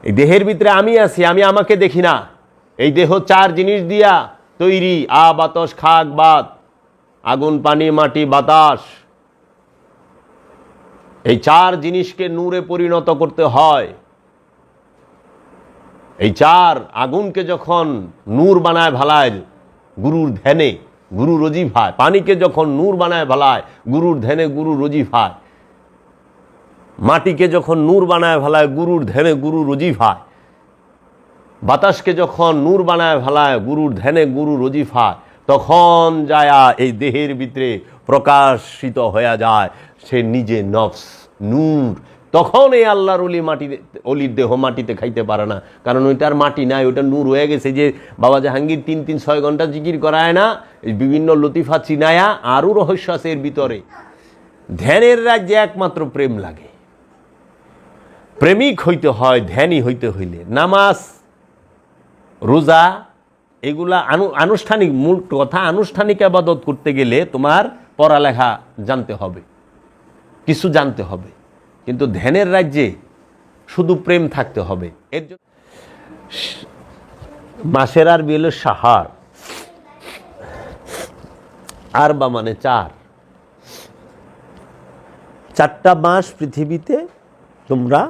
এই দেহের ভিতরে আমি আছি, আমি আমাকে দেখি না। এই দেহ 4 জিনিস দিয়া তৈরি, বাতাস খাক বাত, আগুন পানি মাটি বাতাস। এই 4 জিনিসকে নূরে পরিণত করতে হয়। এই 4 আগুনকে যখন নূর বানায় ভালায় গুরুর ধ্যানে, গুরু রজিফায়, পানিকে যখন নূর বানায় ভালায় গুরুর ধ্যানে গুরু রজিফায়, মাটিকে যখন নূর বানায় ভালায় গুরুর ধ্যানে গুরু রজিফায়, বাতাসকে যখন নূর বানায় ভালায় গুরুর ধ্যানে গুরু রজিফায়, তখন যায়া এই দেহের ভিতরে প্রকাশিত হয়ে যায় সে নিজে নফস নূর। তখন এই আল্লাহর অলির দেহ মাটিতে খাইতে পারে না, কারণ ওইটার মাটি নাই, ওইটা নূর হয়ে গেছে। যে বাবা জাহাঙ্গীর 3-6 ঘন্টা জিকির করায় না, বিভিন্ন লতিফা চিনায়া, আরও রহস্য আছে এর ভিতরে। ধ্যানের রাজ্যে একমাত্র প্রেম লাগে। প্রেমিক হইতে হয় ধ্যানী হইতে হইলে। নামাজ রোজা এগুলা আনুষ্ঠানিক, মূল কথা আনুষ্ঠানিক ইবাদত করতে গেলে তোমার পড়ালেখা জানতে হবে, কিছু জানতে হবে। কিন্তু ধ্যানের রাজ্যে শুধু প্রেম থাকতে হবে। এর জন্য মাসের আরবি হলো শাহর, আর বা মানে 4টা মাস পৃথিবীতে তোমরা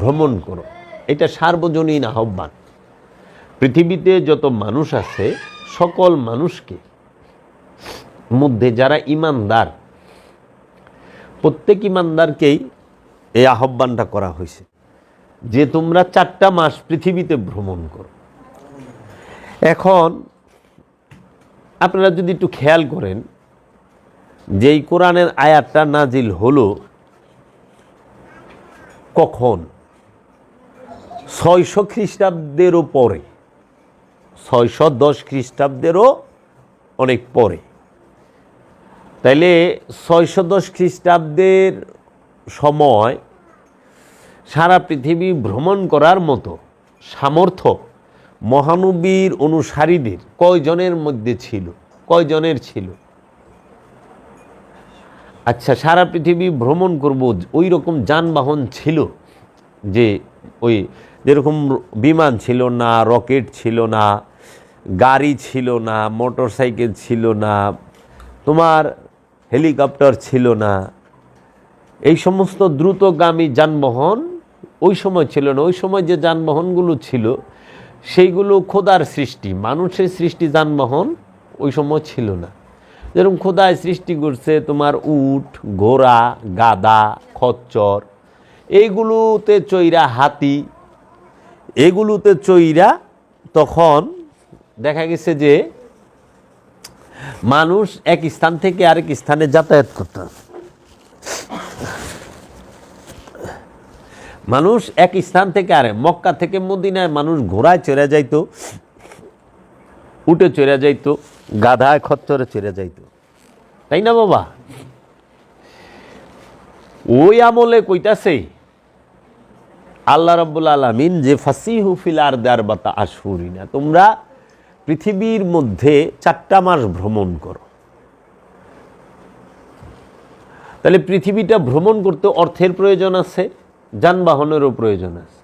ভ্রমণ করো। এটা সার্বজনীন আহ্বান। পৃথিবীতে যত মানুষ আছে সকল মানুষকে মধ্যে যারা ইমানদার, প্রত্যেক ইমানদারকেই এই আহ্বানটা করা হয়েছে যে তোমরা 4টা মাস পৃথিবীতে ভ্রমণ করো। এখন আপনারা যদি একটু খেয়াল করেন যে এই কোরআনের আয়াতটা নাজিল হলো কখন? 600 খ্রিস্টাব্দেরও পরে, 610 খ্রিস্টাব্দেরও অনেক পরে। তাইলে 610 খ্রিস্টাব্দের সময় সারা পৃথিবী ভ্রমণ করার মতো সামর্থ্য মহানবীর অনুসারীদের কয়জনের মধ্যে ছিল? কয়জনের ছিল? আচ্ছা, সারা পৃথিবী ভ্রমণ করব, ওই রকম যানবাহন ছিল? যে ওই যেরকম বিমান ছিল না, রকেট ছিল না, গাড়ি ছিল না, মোটর সাইকেল ছিল না, তোমার হেলিকপ্টার ছিল না, এই সমস্ত দ্রুতগামী যানবাহন ওই সময় ছিল না। ওই সময় যে যানবাহনগুলো ছিল সেইগুলো খোদার সৃষ্টি, মানুষের সৃষ্টি যানবাহন ওই সময় ছিল না। যেরকম খোদায় সৃষ্টি করছে তোমার উট, ঘোড়া, গাধা, খচ্চর, এইগুলোতে চৈরা হাতি, এগুলোতে চৈরা তখন দেখা গেছে যে মানুষ এক স্থান থেকে আরেক স্থানে যাতায়াত করত। মানুষ এক স্থান থেকে আরেক, মক্কা থেকে মদিনায় মানুষ ঘোড়ায় চড়ে যাইতো, উটে চড়ে যাইতো, গাধায় খচ্চরে চড়ে যাইতো, তাই না বাবা? ওই আমলে কইতাছে আল্লাহ রাব্বুল আলামিন যে ফাসিহু ফিল আরদি আরবাতা আশহুরিনা, তোমরা পৃথিবীর মধ্যে 4টা মাস ভ্রমণ করো। তাহলে পৃথিবীটা ভ্রমণ করতে অর্থের প্রয়োজন আছে, যানবাহনেরও প্রয়োজন আছে।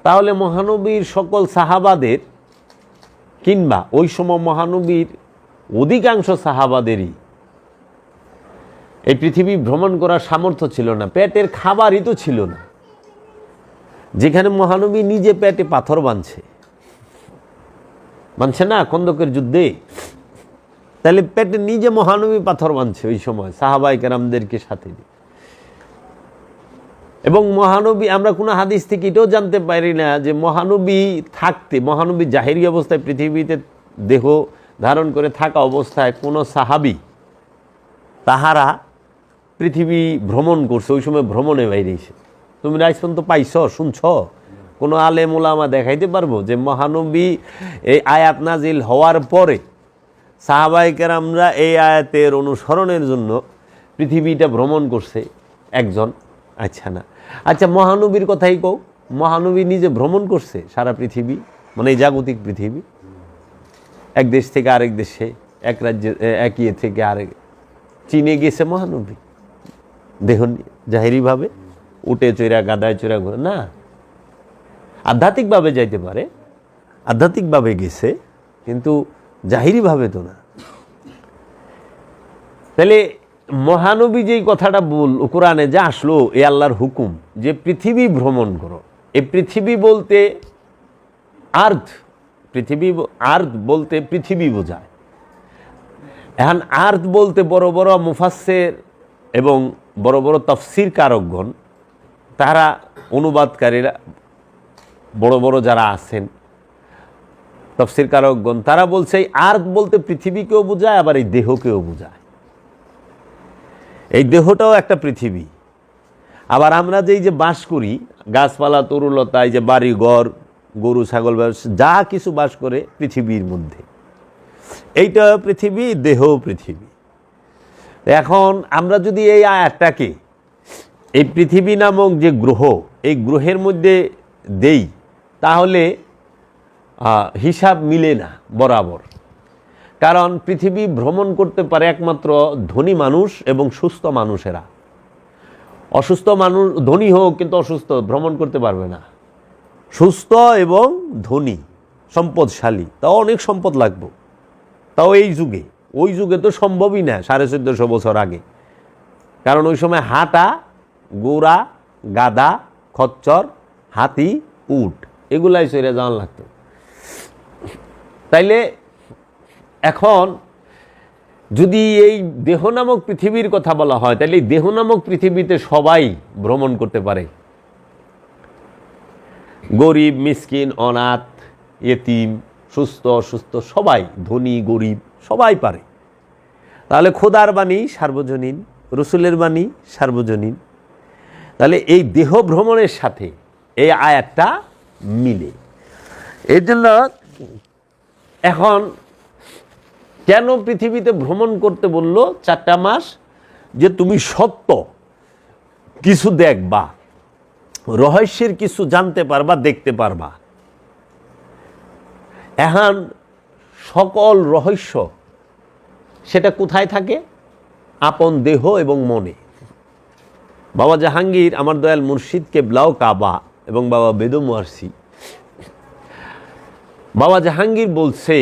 তাহলে মহানবীর সকল সাহাবাদের কিংবা ওই সময় মহানবীর অধিকাংশ সাহাবাদেরই এই পৃথিবী ভ্রমণ করার সামর্থ্য ছিল না, পেটের খাবারই তো ছিল না। যেখানে মহানবী নিজে পেটে পাথর বাঁধছে না খন্দকের যুদ্ধে, তাহলে পেটে নিজে মহানবী পাথর বাঁধছে ওই সময় সাহাবায়ে কেরামদেরকে সাথে নিয়ে। এবং মহানবী, আমরা কোনো হাদিস থেকে এটাও জানতে পারি না যে মহানবী থাকতে, মহানবী জাহেরি অবস্থায় পৃথিবীতে দেহ ধারণ করে থাকা অবস্থায় কোনো সাহাবী তাহারা পৃথিবী ভ্রমণ করছে, ওই সময় ভ্রমণে বাইরেছে। তুমি আজ পর্যন্ত পাইছ, শুনছ? কোনো আলেম ওলামা দেখাইতে পারবো যে মহানবী এই আয়াত নাজিল হওয়ার পরে সাহাবায়ে কেরামরা এই আয়াতের অনুসরণের জন্য পৃথিবীটা ভ্রমণ করছে একজন? আচ্ছা না। আচ্ছা, মহানবীর কথাই কও, মহানবী নিজে ভ্রমণ করছে সারা পৃথিবী, মানে এই জাগতিক পৃথিবী, এক দেশ থেকে আরেক দেশে, এক রাজ্যে, এক ইয়ে থেকে আরেক। চীনে গেছে মহানবী দেহ জাহেরিভাবে, উটে চৈরা গাদায় চৈরা ঘুরে না। আধ্যাত্মিকভাবে যাইতে পারে, আধ্যাত্মিকভাবে গেছে, কিন্তু জাহিরিভাবে তো না। তাহলে মহানবী যেই কথাটা কোরআনে যা আসলো, এ আল্লাহর হুকুম যে পৃথিবী ভ্রমণ করো। এই পৃথিবী বলতে আর্থ, আর্থ বলতে পৃথিবী বোঝায়। এখন আর্থ বলতে বড় বড় মুফাসসির এবং বড় বড় তাফসীর কারকগণ, তারা অনুবাদকারীরা বড় বড় যারা আছেন তাফসীর কারকগণ, তারা বলছে এই আর্থ বলতে পৃথিবীকেও বোঝায়, আবার এই দেহকেও বোঝায়। এই দেহটাও একটা পৃথিবী। আবার আমরা যে বাস করি, গাছপালা তরুলতা, এই যে বাড়ি ঘর, গরু ছাগল, যা কিছু বাস করে পৃথিবীর মধ্যে, এইটা পৃথিবী, দেহও পৃথিবী। এখন আমরা যদি এই আয়াতটাকে এই পৃথিবী নামক যে গ্রহ, এই গ্রহের মধ্যে দেই, তাহলে হিসাব মিলে না বরাবর। কারণ পৃথিবী ভ্রমণ করতে পারে একমাত্র ধনী মানুষ এবং সুস্থ মানুষেরা। অসুস্থ মানুষ, ধনী হোক কিন্তু অসুস্থ, ভ্রমণ করতে পারবে না। সুস্থ এবং ধনী, সম্পদশালী, তাও অনেক সম্পদ লাগবে, তাও এই যুগে। ওই যুগে তো সম্ভবই না 1450 বছর আগে। কারণ ওই সময় হাটা, গোড়া, গাদা, খচ্চর, হাতি, উট, এগুলাই চড়ে যাওয়ার লাগতো। তাইলে এখন যদি এই দেহ নামক পৃথিবীর কথা বলা হয়, তাহলে এই দেহ নামক পৃথিবীতে সবাই ভ্রমণ করতে পারে। গরিব, মিসকিন, অনাথ, ইয়েতিম, সুস্থ অসুস্থ, সবাই, ধনী গরিব সবাই পারে। তাহলে খোদার বাণী সার্বজনীন, রসুলের বাণী সার্বজনীন। তাহলে এই দেহ ভ্রমণের সাথে এই আয়াতটা মিলে। এর জন্য এখন কেন পৃথিবীতে ভ্রমণ করতে বলল 4টা মাস? যে তুমি সত্য কিছু দেখবা, রহস্যের কিছু জানতে পারবা, দেখতে পারবা। এখন সকল রহস্য সেটা কোথায় থাকে? আপন দেহ এবং মনে। বাবা জাহাঙ্গীর, আমার দয়াল মুর্শিদ কেবলাও কাবা এবং বাবা বেদম ওয়ারসি, বাবা জাহাঙ্গীর বলছে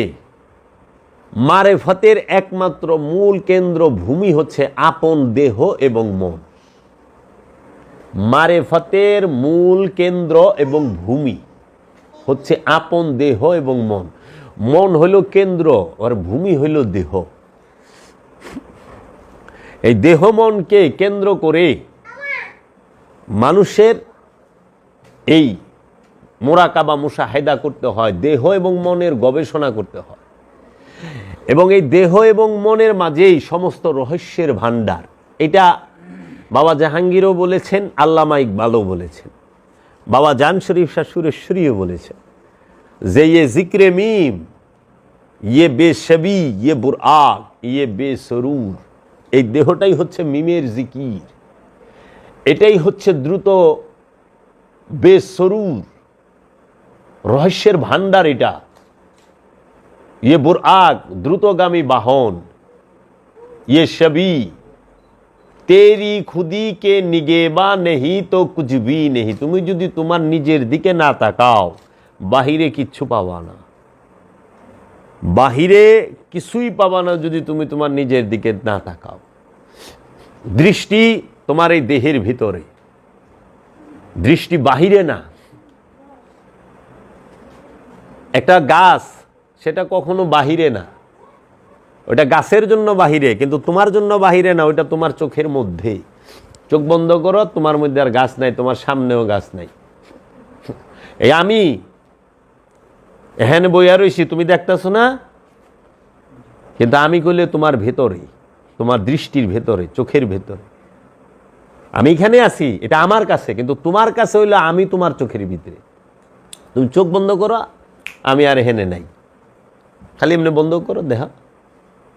মারেফতের একমাত্র মূল কেন্দ্র ভূমি হচ্ছে আপন দেহ এবং মন। মারেফতের মূল কেন্দ্র এবং ভূমি হচ্ছে আপন দেহ এবং মন। মন হইল কেন্দ্র, আর ভূমি হইল দেহ। এই দেহ মনকে কেন্দ্র করে মানুষের এই মোরাকাবা মুশাহেদা করতে হয়, দেহ এবং মনের গবেষণা করতে হয়। এবং এই দেহ এবং মনের মাঝেই সমস্ত রহস্যের ভান্ডার। এটা বাবা জাহাঙ্গীরও বলেছেন, আল্লামা ইকবালও বলেছেন, বাবা জান শরীফ শাহ সুরেশ্বরীও বলেছেন যে ইয়ে জিক্রে মিম, ইয়ে বেশবি, ইয়ে বুরআক, ইয়ে বেসরুর। এই দেহটাই হচ্ছে মিমের জিকির, এটাই হচ্ছে দ্রুত বেসরুর, রহস্যের ভান্ডার এটা। ইয়ে বুরআক, দ্রুতগামী বাহন। ইয়ে শবি, তেরি খুদি কে নিগেবা নেহি তো কুছ ভি নেহি। তুমি যদি তোমার নিজের দিকে না তাকাও, বাহিরে কিচ্ছু পাবা না। বাহিরে কিছুই পাবা না যদি তুমি তোমার নিজের দিকে না তাকাও। দৃষ্টি তোমার এই দেহের ভিতরে, দৃষ্টি বাহিরে না। একটা গাছ, সেটা কখনো বাহিরে না, ওটা গাছের জন্য বাহিরে, কিন্তু তোমার জন্য বাহিরে না, ওটা তোমার চোখের মধ্যে। চোখ বন্ধ করো, তোমার মধ্যে আর গাছ নাই, তোমার সামনেও গাছ নাই। এই আমি এখানে বইয়া রইছি, তুমি দেখতেছো না, কিন্তু আমি কইলে তোমার ভেতরে, তোমার দৃষ্টির ভেতরে, চোখের ভেতরে। আমি এখানে আছি, এটা আমার কাছে, কিন্তু তোমার কাছে হইলো আমি তোমার চোখের ভিতরে। তুমি চোখ বন্ধ করো, আমি আর এখানে নাই, খালি এমনি বন্ধ করো, দেখা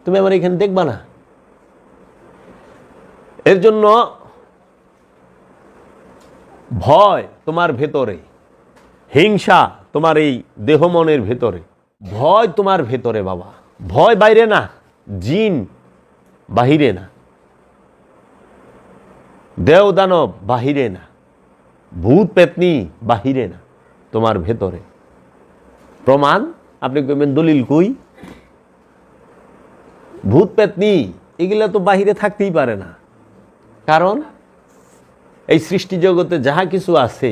তুমি আমার এখানে দেখবা না। এর জন্য ভয় তোমার ভেতরে, হিংসা তোমার এই দেহ মনের ভেতরে, ভয় তোমার ভেতরে বাবা। ভয় বাইরে না, জিন বাহিরে না, দেও দানব বাহিরে না, ভূত পেতনি বাহিরে না, তোমার ভেতরে। প্রমাণ আপনি কইবেন দলিল কই? ভূত পেতনি এগুলা তো বাহিরে থাকতেই পারে না, কারণ এই সৃষ্টি জগতে যাহা কিছু আছে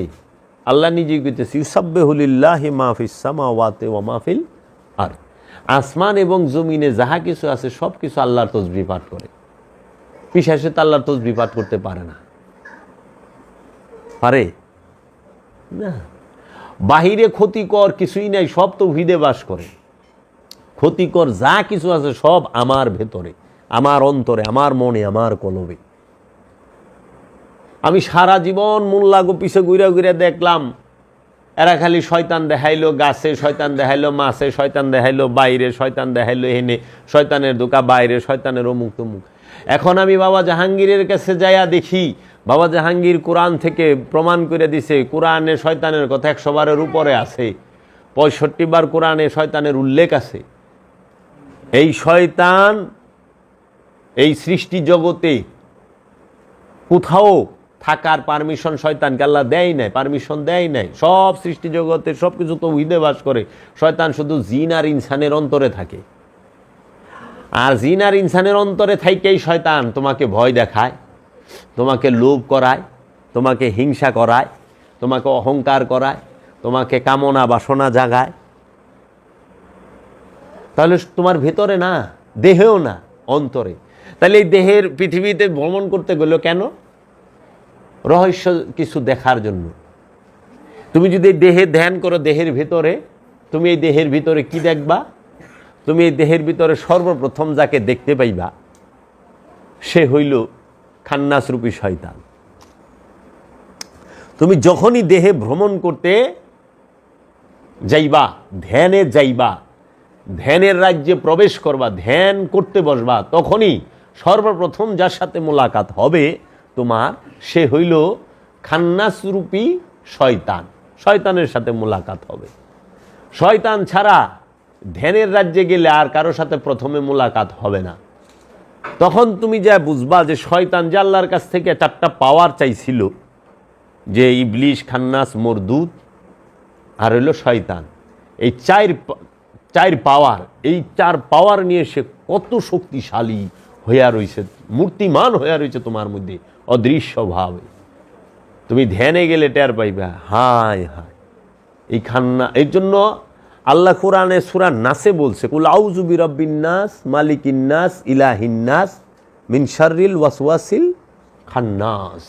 আল্লাহ নিজেই কইতেছে ইউসাব্বিহু লিল্লাহি মা ফিস সামাওয়াতি ওয়া মা ফিল আরদ। আসমান এবং জমিনে যাহা কিছু আছে সব কিছু আল্লাহর তাসবিহ পাঠ করে। পিশাচে তো আল্লাহর তাসবিহ পাঠ করতে পারে না, পারে না। বাহিরে ক্ষতিকর কিছুই নাই, সব তো হৃদয়ে বাস করে। ক্ষতিকর যা কিছু আছে সব আমার ভেতরে, আমার অন্তরে, আমার মনে, আমার কলবে। আমি সারা জীবন মোল্লাগো পিছে ঘুরে ঘুরে দেখলাম এরা খালি শয়তান দেখাইলো, গাছে শয়তান দেখাইলো, মাছে শয়তান দেখাইলো, বাইরে শয়তান দেখাইলো, এনে শয়তানের দোকা, বাইরে শয়তানের অমুক তমুক। এখন আমি বাবা জাহাঙ্গীরের কাছে যাইয়া দেখি বাবা জাহাঙ্গীর কোরআন থেকে প্রমাণ করে দিছে কোরআনে শয়তানের কথা 100 বারের উপরে আছে, 65 বার কোরআনে শয়তানের উল্লেখ আছে। এই শয়তান এই সৃষ্টি জগতে কোথাও থাকার পারমিশন শয়তানকে আল্লাহ দেয় নাই, পারমিশন দেয় নাই। সব সৃষ্টি জগতে সব কিছু তো হৃদয়ে বাস করে, শয়তান শুধু জিন আর ইনসানের অন্তরে থাকে। আর জিন আর ইনসানের অন্তরে থাইকেই শয়তান তোমাকে ভয় দেখায়, তোমাকে লোভ করায়, তোমাকে হিংসা করায়, তোমাকে অহংকার করায়, তোমাকে কামনা বাসনা জাগায়। তাহলে তোমার ভেতরে না, দেহেও না, অন্তরে। তাহলে এই দেহের পৃথিবীতে ভ্রমণ করতে গেল কেন? রহস্য কিছু দেখার জন্য। তুমি যদি দেহে ধ্যান করো, দেহের ভিতরে, তুমি এই দেহের ভিতরে কি দেখবা? তুমি এই দেহের ভিতরে সর্বপ্রথম যাকে দেখতে পাইবা সে হইল খান্নাসরূপী শয়তান। তুমি যখনই দেহে ভ্রমণ করতে যাইবা, ধ্যানে যাইবা, ধ্যানের রাজ্যে প্রবেশ করবা, ধ্যান করতে বসবা, তখনই সর্বপ্রথম যার সাথে মোলাকাত হবে তোমার, সে হইল খান্নাসরূপী শয়তান। শয়তানের সাথে মোলাকাত হবে। শয়তান ছাড়া ধ্যানের রাজ্যে গেলে আর কারোর সাথে প্রথমে মোলাকাত হবে না। তখন তুমি যা বুঝবা যে শয়তান যে আল্লাহর কাছ থেকে 4টা পাওয়ার চাইছিল, যে ইবলিশ, খান্নাস, মরদুদ আর হইল শয়তান, এই চার পাওয়ার, এই 4 পাওয়ার নিয়ে সে কত শক্তিশালী হইয়া রয়েছে, মূর্তিমান হইয়া রয়েছে তোমার মধ্যে অদৃশ্যভাবে। তুমি ধ্যানে গেলে টের পাইবা। হায় হায়, এই খান্না। এর জন্য আল্লাহ কোরআনে সূরা নাসে বলছে কুল আউযু বিরাব্বিন নাস মালিকিন নাস ইলাহিন নাস মিন শাররিল ওয়াসওয়াসিল খান্নাস।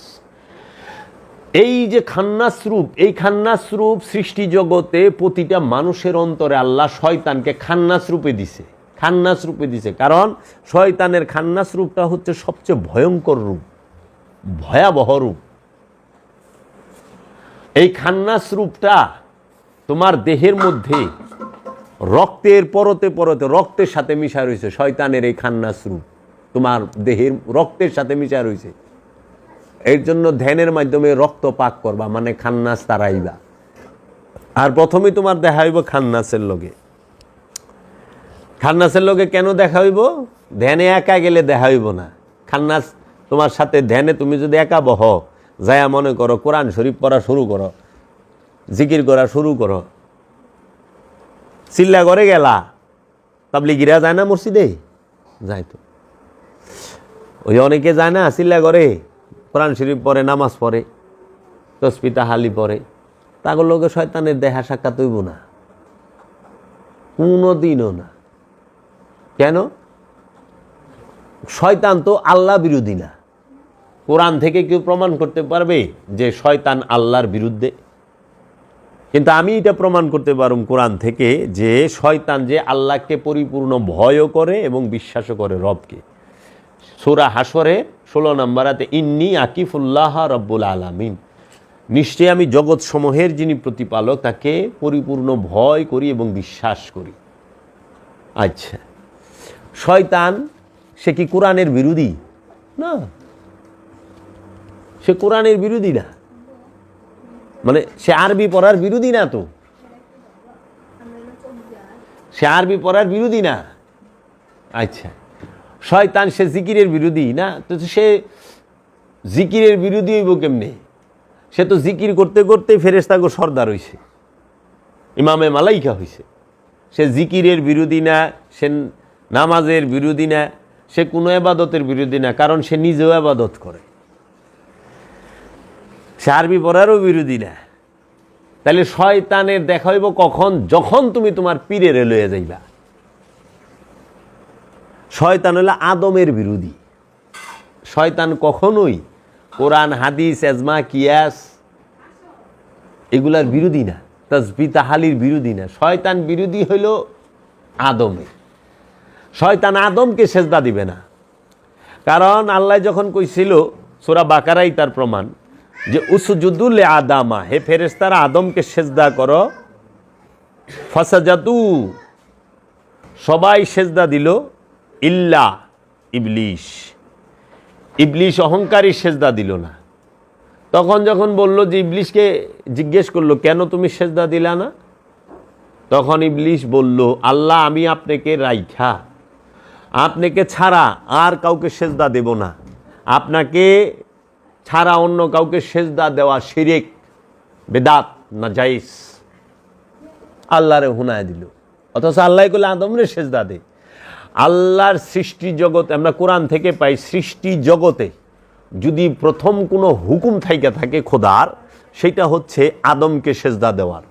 এই যে খান্নাস রূপ, এই খান্নাস রূপ সৃষ্টি জগতে প্রতিটা মানুষের অন্তরে আল্লাহ শয়তানকে খান্নাস রূপে দিছে, খান্নাস রূপে দিছে। কারণ শয়তানের খান্নাস রূপটা হচ্ছে সবচেয়ে ভয়ঙ্কর রূপ, ভয়াবহ রূপ। এই খান্নাস রূপটা তোমার দেহের মধ্যে রক্তের পরতে পরতে, রক্তের সাথে মিশা রয়েছে। শয়তানের এই খান্নাস রূপ তোমার দেহের রক্তের সাথে মিশা রয়েছে। এর জন্য ধ্যানের মাধ্যমে রক্ত পাক করবা, মানে খান্নাস তারাইবা। আর প্রথমে তোমার দেখা হইব খান্নাসের লগে। খান্নাসের লগে কেন দেখা হইব? ধ্যানে একা গেলে দেখা হইব না। খান্নাস তোমার সাথে ধ্যানে তুমি যদি একা বহ, যায়া মনে করো কোরআন শরীফ পড়া শুরু করো, জিকির করা শুরু করো, চিল্লা করে গেলা, তাবলিগীরা যায় না মসজিদে? যায় তো। ওই অনেকে যায় না চিল্লা করে, কোরআন শরীফ পড়ে, নামাজ পড়ে, তসবিহ তাহলিল পড়ে, তাগর লোকে শয়তানের দেখা সাক্ষাৎ হইব না, কোনোদিনও না। কেন? শয়তান তো আল্লাহ বিরোধী না। কোরআন থেকে কেউ প্রমাণ করতে পারবে যে শয়তান আল্লাহর বিরুদ্ধে? কিন্তু আমি এটা প্রমাণ করতে পারব কোরআন থেকে যে শয়তান যে আল্লাহকে পরিপূর্ণ ভয়ও করে এবং বিশ্বাসও করে রবকে। সূরা হাসরে 16 নম্বর আয়াতে ইন্নী আকিফুল্লাহ রব্বুল আলামিন, নিশ্চয়ই আমি জগৎ সমূহের যিনি প্রতিপালক তাকে পরিপূর্ণ ভয় করি এবং বিশ্বাস করি। আচ্ছা, শয়তান সে কি কোরআনের বিরোধী? না, সে কোরআনের বিরোধী না। মানে সে আরবি পড়ার বিরোধী না, তো সে আরবি পড়ার বিরোধী না। আচ্ছা, শয়তান সে জিকিরের বিরোধী না, তো সে জিকিরের বিরোধী হইব কেমনে? সে তো জিকির করতে করতে ফেরেশতাগো সর্দার হইছে। ইমামে মালাইকা হয়েছে। সে জিকিরের বিরোধী না, সে নামাজের বিরোধী না, সে কোনো এবাদতের বিরোধী না, কারণ সে নিজেও এবাদত করে। সে আরবি পড়ারও বিরোধী না। তাহলে শয়তানের দেখা হইব কখন? যখন তুমি তোমার পীরের লইয়া যাইবা। শয়তান হলো আদমের বিরোধী। শয়তান কখনোই কোরআন, হাদিস, এজমা, কিয়াস এগুলার বিরোধী না, তাসবিহ তাহলির বিরোধী না। শয়তান বিরোধী হইল আদমের। শয়তান আদমকে সেজদা দিবে না, কারণ আল্লাহ যখন কইছিল, সূরা বাকারাই তার প্রমাণ, যে উসজুদু লি আদামা, হে ফেরেশতারা আদমকে সেজদা করো। ফাসাজাদু, সবাই সেজদা দিল, ইল্লা ইবলিশ, ইবলিশ অহংকারী সেজদা দিল না। তখন যখন বলল যে, ইবলিশকে জিজ্ঞেস করলো, কেন তুমি সেজদা দিলা না? তখন ইবলিশ বলল, আল্লাহ আমি আপনাকে রাইখা, আপনাকে ছাড়া আর কাউকে সেজদা দেব না। আপনাকে ছাড়া অন্য কাউকে সেজদা দেওয়া শিরক, বেদাত, নাজাইস। আল্লাহরে হুনায় দিল, অথচ আল্লাহ কইলে আদমরে সেজদা দে। আল্লাহর সৃষ্টি জগৎ, আমরা কোরআন থেকে পাই, সৃষ্টি জগতে যদি প্রথম কোনো হুকুম থাইকা থাকে খোদার, সেটা হচ্ছে আদমকে সেজদা দেওয়ার।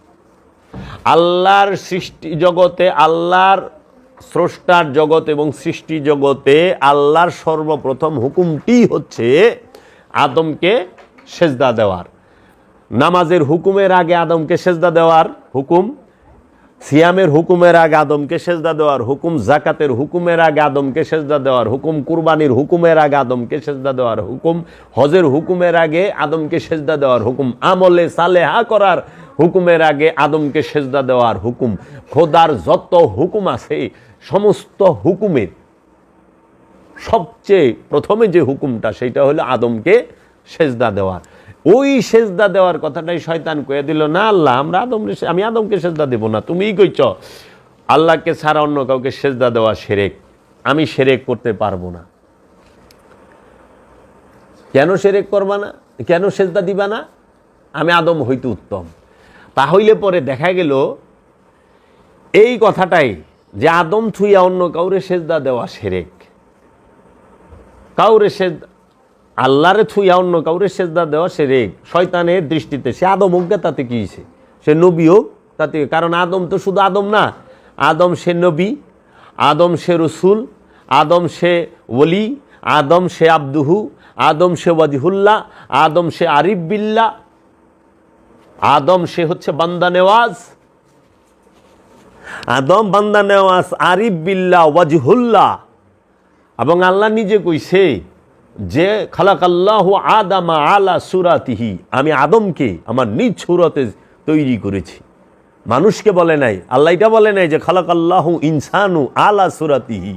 আল্লাহর সৃষ্টি জগতে, আল্লাহর স্রষ্টার জগৎ এবং সৃষ্টি জগতে আল্লাহর সর্বপ্রথম হুকুমটি হচ্ছে আদমকে সেজদা দেওয়ার। নামাজের হুকুমের আগে আদমকে সেজদা দেওয়ার হুকুম, সিয়ামের হুকুমের আগে আদমকে সেজদা দেওয়ার হুকুম, জাকাতের হুকুমের আগে আদমকে সেজদা দেওয়ার হুকুম, কুরবানির হুকুমের আগে আদমকে সেজদা দেওয়ার হুকুম, হজের হুকুমের আগে আদমকে সেজদা দেওয়ার হুকুম, আমলে সালেহা করার হুকুমের আগে আদমকে সেজদা দেওয়ার হুকুম। খোদার যত হুকুম আছে সমস্ত হুকুমের সবচেয়ে প্রথমে যে হুকুমটা, সেটা হলো আদমকে সেজদা দেওয়ার। ওই সেজদা দেওয়ার কথাটাই শয়তান কয়ে দিল, না আল্লাহ আমি আদমকে সেজদা দেব না, তুমিই কইছ আল্লাহকে ছাড়া অন্য কাউকে সেজদা দেওয়া শিরক, আমি শিরক করতে পারবো না। কেন শিরক করবা না, কেন সেজদা দিবা না? আমি আদম হইতে উত্তম। তাহলে পরে দেখা গেল এই কথাটাই, যে আদম থুইয়া অন্য কাউরে সেজদা দেওয়া শিরক, কাউরে আল্লাহরে থুইয়া অন্য কাউরে সেজদা দেওয়া শিরক। শয়তানের দৃষ্টিতে সে আদম হোক, তাতে কি হয়েছে? সে নবী হোক, তাতে, কারণ আদম তো শুধু আদম না, আদম সে নবী, আদম সে রসুল, আদম সে ওলি, আদম সে আব্দুহু, আদম সে ওয়াজিহুল্লাহ, আদম সে আরিফ বিল্লাহ, আদম সে হচ্ছে বান্দা নেওয়াজ। আদম বান্দা নেওয়াজ, আরিফ বিল্লাহ, ওয়াজিহুল্লাহ। এবং আল্লাহ নিজে কইছে যে খালাকাল্লাহু আদামা আলা সুরাতিহি, আমি আদমকে আমার নিজ সুরতে তৈরি করেছি। মানুষকে বলে নাই, আল্লাহ এটা বলে নাই যে খালাকাল্লাহু ইনসানু আলা সুরাতিহি,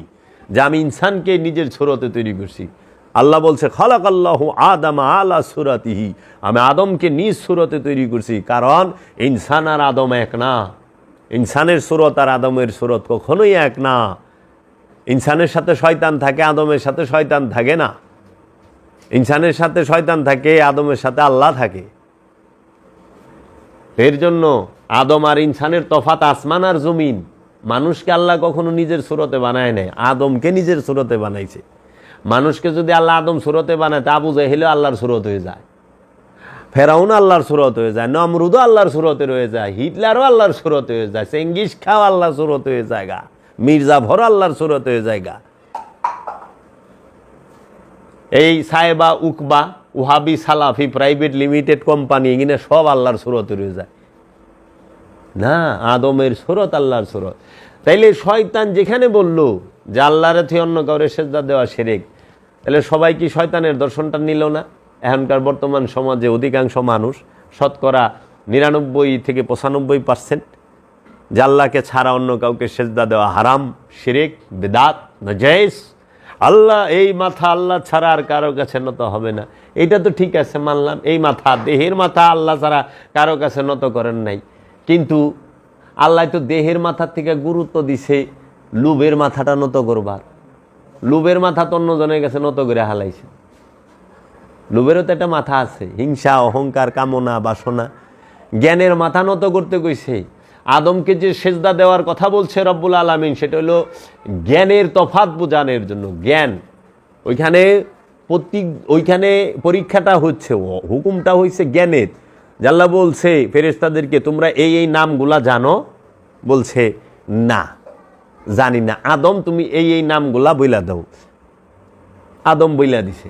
যে আমি ইনসানকে নিজের সুরতে তৈরি করছি। আল্লাহ বলছে খালাকাল্লাহু আদামা আলা সুরাতিহি, আমি আদমকে নিজ সুরতে তৈরি করছি। কারণ ইনসান আর আদম এক না, ইনসানের সুরত আর আদমের সুরত কখনোই এক না। ইনসানের সাথে শয়তান থাকে, আদমের সাথে শয়তান থাকে না। ইনসানের সাথে শয়তান থাকে, আদমের সাথে আল্লাহ থাকে। এর জন্য আদম আর ইনসানের তফাত আসমান আর জমিন। মানুষকে আল্লাহ কখনো নিজের সুরতে বানায় নাই, আদমকে নিজের সুরতে বানাইছে। মানুষকে যদি আল্লাহ আদম সুরতে বানায়, তা আবু জাহেলও আল্লাহর সুরত হয়ে যায়, ফেরাউন আল্লাহর সুরত হয়ে যায়, নমরুদও আল্লাহর সুরতে রয়ে যায়, হিটলারও আল্লাহর সুরতে হয়ে যায়, চেঙ্গিস খাও আল্লাহর সুরত হয়ে যায়, মির্জাফর আল্লাহর সুরত হয়ে যায়। এই সাহেবা, উকবা, ওহাবি, সালাফি প্রাইভেট লিমিটেড কোম্পানি, এখানে সব আল্লাহর সুরতে রয়ে যায় না, আদমের সুরত আল্লাহর সুরত। তাইলে শয়তান যেখানে বলল যে আল্লাহরে থেকে অন্য কাউরে সেজদা দেওয়া শিরক, তাহলে সবাই কি শয়তানের দর্শনটা নিল না? এখনকার বর্তমান সমাজে অধিকাংশ মানুষ, শতকরা 99 থেকে 95%, যে আল্লাহকে ছাড়া অন্য কাউকে সেজদা দেওয়া হারাম, শিরক, বিদআত, নাজায়েজ। আল্লাহ, এই মাথা আল্লাহ ছাড়া আর কারো কাছে নত হবে না। এটা তো ঠিক আছে, মানলাম, এই মাথা, দেহের মাথা আল্লাহ ছাড়া কারো কাছে নত করেন নাই। কিন্তু আল্লাহ তো দেহের মাথার থেকে গুরুত্ব দিছে লুবের মাথাটা নত করবার। লুবের মাথা তো অন্যজনের কাছে নত করে হালাইছে। লুবেরও তো একটা মাথা আছে, হিংসা, অহংকার, কামনা, বাসনা। জ্ঞানের মাথা নত করতে কইছে, আদমকে যে সেজদা দেওয়ার কথা বলছে রব্বুল আলামিন, সেটা হলো জ্ঞানের তফাৎ বোঝানোর জন্য। জ্ঞান ওইখানে পরীক্ষাটা হচ্ছে, হুকুমটা হয়েছে জ্ঞানের। আল্লাহ বলছে ফেরেশতাদেরকে, তোমরা এই এই নামগুলা জানো? বলছে না, জানি না। আদম, তুমি এই এই নামগুলা বইলা দাও। আদম বইলা দিছে।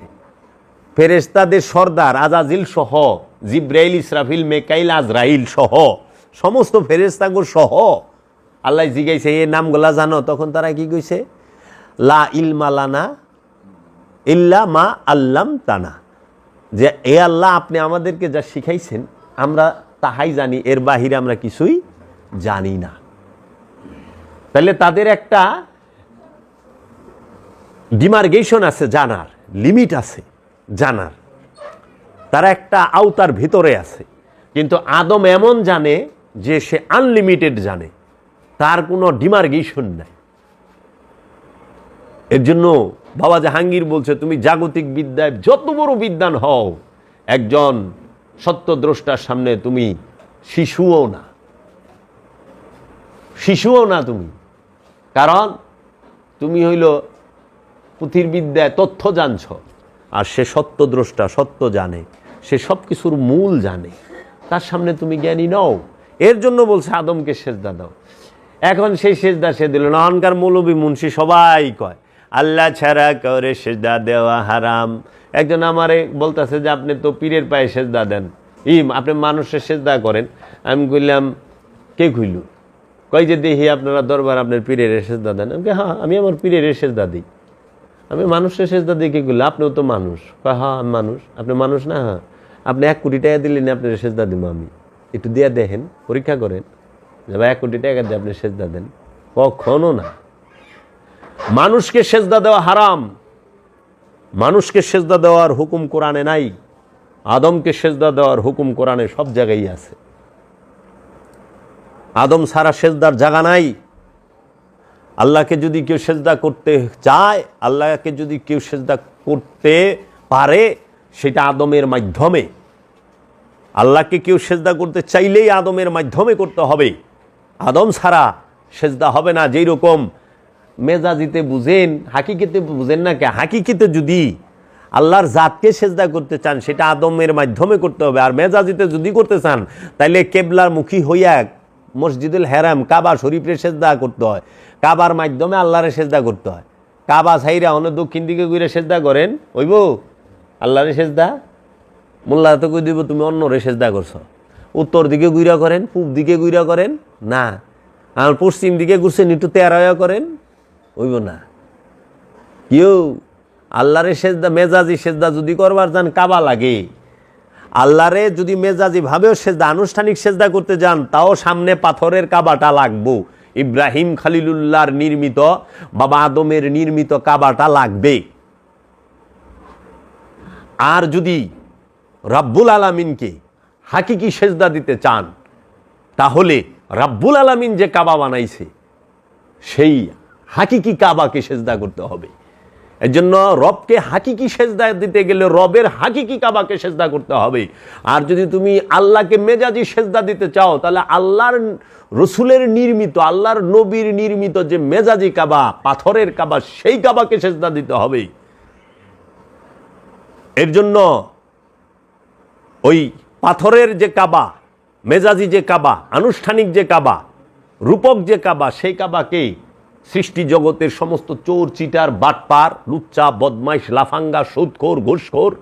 ফেরেশতাদের সর্দার আজাজিল সহ, জিব্রাইল, ইসরাফিল, মেকাইল, আজরাইল সহ, সমস্ত ফেরেশতাগণ সহ আল্লাহ জিজ্ঞাসা, এই নামগুলা জানো? তখন তারা কি কইছে? লা ইলমা লানা ইল্লা মা আল্লাম তানা, যে এ আল্লাহ, আপনি আমাদেরকে যা শিখাইছেন আমরা তাহাই জানি, এর বাহিরে আমরা কিছুই জানি না। তাহলে তাদের একটা ডিমার্গেশন আছে, জানার লিমিট আছে, জানার তারা একটা আওতার ভিতরে আছে। কিন্তু আদম এমন জানে যে সে আনলিমিটেড জানে, তার কোনো ডিমার্গেশন নাই। এর জন্য বাবা জাহাঙ্গীর বলছে, তুমি জাগতিক বিদ্যায় যত বড় বিদ্বান হও, একজন সত্যদ্রষ্টার সামনে তুমি শিশুও না, শিশুও না তুমি। কারণ তুমি হইল পুঁথির বিদ্যায় তথ্য জানছ, আর সে সত্যদ্রষ্টা, সত্য জানে, সে সব কিছুর মূল জানে, তার সামনে তুমি জ্ঞানী নও। এর জন্য বলছে আদমকে সেজদা দাও। এখন সেই সেজদা সে দিল না। অহংকার মৌলবী মুন্সি সবাই কয় আল্লাহ ছাড়া করে সেজদা দেওয়া হারাম। একজন আমারে বলতেছে যে আপনি তো পীরের পায়ে সেজদা দেন, আপনি মানুষের সেজদা করেন। আমি কইলাম কে কইল? কই যে দেখি আপনারা দরবার আপনার পীরের সেজদা দেন। আমি হ্যাঁ, আমি আমার পীরের সেজদা দিই। আমি মানুষের সেজদা দিয়ে কে কইল? আপনিও তো মানুষ। হ্যাঁ আমি মানুষ। আপনি মানুষ না? হ্যাঁ। আপনি 1 কোটি টাকা দিলেন, আপনার সেজদা দিব আমি। একটু দিয়ে দেখেন, পরীক্ষা করেন যে ভাই 1 কোটি টাকা দিয়ে আপনি সেজদা দেন। কখনো না। মানুষকে সেজদা দেওয়া হারাম। মানুষকে সেজদা দেওয়ার হুকুম কোরআনে নাই। আদমকে সেজদা দেওয়ার হুকুম কোরআনে সব জায়গায় আছে। আদম ছাড়া সেজদার জায়গা নাই। আল্লাহকে যদি কেউ সেজদা করতে চায়, আল্লাহকে যদি কেউ সেজদা করতে পারে, সেটা আদমের মাধ্যমে। আল্লাহকে কেউ সেজদা করতে চাইলেই আদমের মাধ্যমে করতে হবে। আদম ছাড়া সেজদা হবে না। যেই রকম মেজাজিতে বুঝেন, হাকিকিতে বুঝেন না কে? হাকিকিতে যদি আল্লাহর জাতকে সেজদা করতে চান, সেটা আদমের মাধ্যমে করতে হবে। আর মেজাজিতে যদি করতে চান, তাইলে কেবলার মুখী হইয়া মসজিদুল হেরাম, কাবা শরীফের সেজদা করতে হয়। কাবার মাধ্যমে আল্লাহরে সেজদা করতে হয়। কাবা ছাইরা অনেক দক্ষিণ দিকে ঘুরে সেজদা করেন, হইব আল্লাহরে সেজদা? মোল্লা তো কই দিব তুমি অন্যরে সেজদা করছো। উত্তর দিকে গুইরা করেন, পূব দিকে গুইরা করেন, না। আর পশ্চিম দিকে ঘুরছেন, একটু তেরায়া করেন, হইব না। কেউ আল্লাহরে সেজদা, মেজাজি সেজদা যদি করবার যান, কাবা লাগে। আল্লাহরে যদি মেজাজি ভাবেও সেজদা, আনুষ্ঠানিক সেজদা করতে যান, তাও সামনে পাথরের কাবাটা লাগবো। ইব্রাহিম খলিলুল্লাহর নির্মিত, বাবা আদমের নির্মিত কাবাটা লাগবে। আর যদি রব্বুল আলামিনকে হাকিকি সেজদা দিতে চান, তাহলে রব্বুল আলামিন যে কাবা বানাইছে, সেই হাকিকি কাবাকে সেজদা করতে হবে। এর জন্য রবকে হাকিকি সেজদা দিতে গেলে রবের হাকিকি কাবাকে সেজদা করতে হবে। আর যদি তুমি আল্লাহকে মেজাজি সেজদা দিতে চাও, তাহলে আল্লাহর রসুলের নির্মিত, আল্লাহর নবীর নির্মিত যে মেজাজি কাবা, পাথরের কাবা, সেই কাবাকে সেজদা দিতে হবে। এর জন্য ওই পাথরের যে কাবা, মেজাজি যে কাবা, আনুষ্ঠানিক যে কাবা, রূপক যে কাবা, সেই কাবাকে সৃষ্টি জগতের সমস্ত চোর, চিটার, বাটপার, লুচ্চা, বদমাইশ, লাফাঙ্গা, সুদখোর, ঘুষখোর,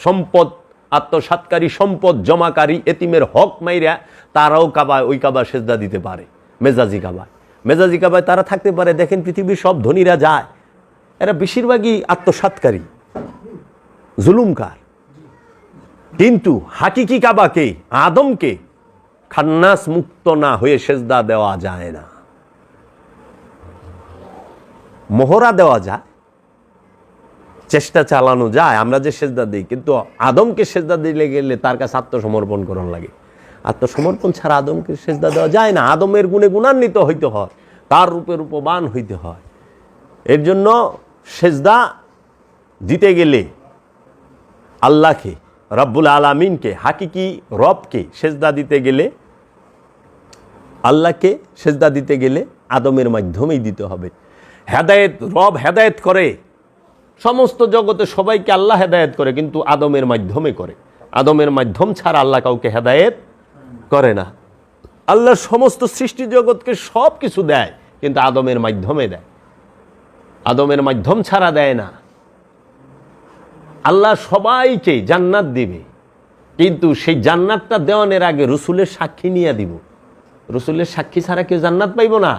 সম্পদ আত্মসাৎকারী, সম্পদ জমাকারী, এতিমের হক মাইরা তারাও কাবায়, ওই কাবা সেজদা দিতে পারে। মেজাজি কাবায়, মেজাজি কাবায় তারা থাকতে পারে। দেখেন পৃথিবীর সব ধনীরা যায়, এরা বেশিরভাগই আত্মসাৎকারী, জুলুমকার। কিন্তু হাকিকি কাবাকে, আদমকে খান্নাস মুক্ত না হয়ে সেজদা দেওয়া যায় না। মোহরা দেওয়া যায়, চেষ্টা চালানো যায়, আমরা যে সেজদা দিই, কিন্তু আদমকে সেজদা দিলে গেলে তার কাছে আত্মসমর্পণ করণ লাগে। আত্মসমর্পণ ছাড়া আদমকে সেজদা দেওয়া যায় না। আদমের গুণে গুণান্বিত হইতে হয়, তার রূপে রূপবান হইতে হয়। এর জন্য সেজদা দিতে গেলে আল্লাহকে, রব্বুল আলামিনকে, হাকিকি রবকে সেজদা দিতে গেলে আল্লাহকে সেজদা দিতে গেলে আদমের মাধ্যমেই দিতে হবে। হেদায়েত, রব হেদায়েত করে, সমস্ত জগতে সবাইকে আল্লাহ হেদায়েত করে, কিন্তু আদমের মাধ্যমে করে। আদমের মাধ্যম ছাড়া আল্লাহ কাউকে হেদায়েত করে না। আল্লাহ সমস্ত সৃষ্টি জগৎকে সব কিছু দেয়, কিন্তু আদমের মাধ্যমে দেয়, আদমের মাধ্যম ছাড়া দেয় না। আল্লাহ সবাইকে জান্নাত দিবে, কিন্তু সেই জান্নাতটা দেওয়ানোর আগে রসুলের সাক্ষী নিয়ে দিব। রসুলের সাক্ষী ছাড়া কেউ জান্নাত পাইব না।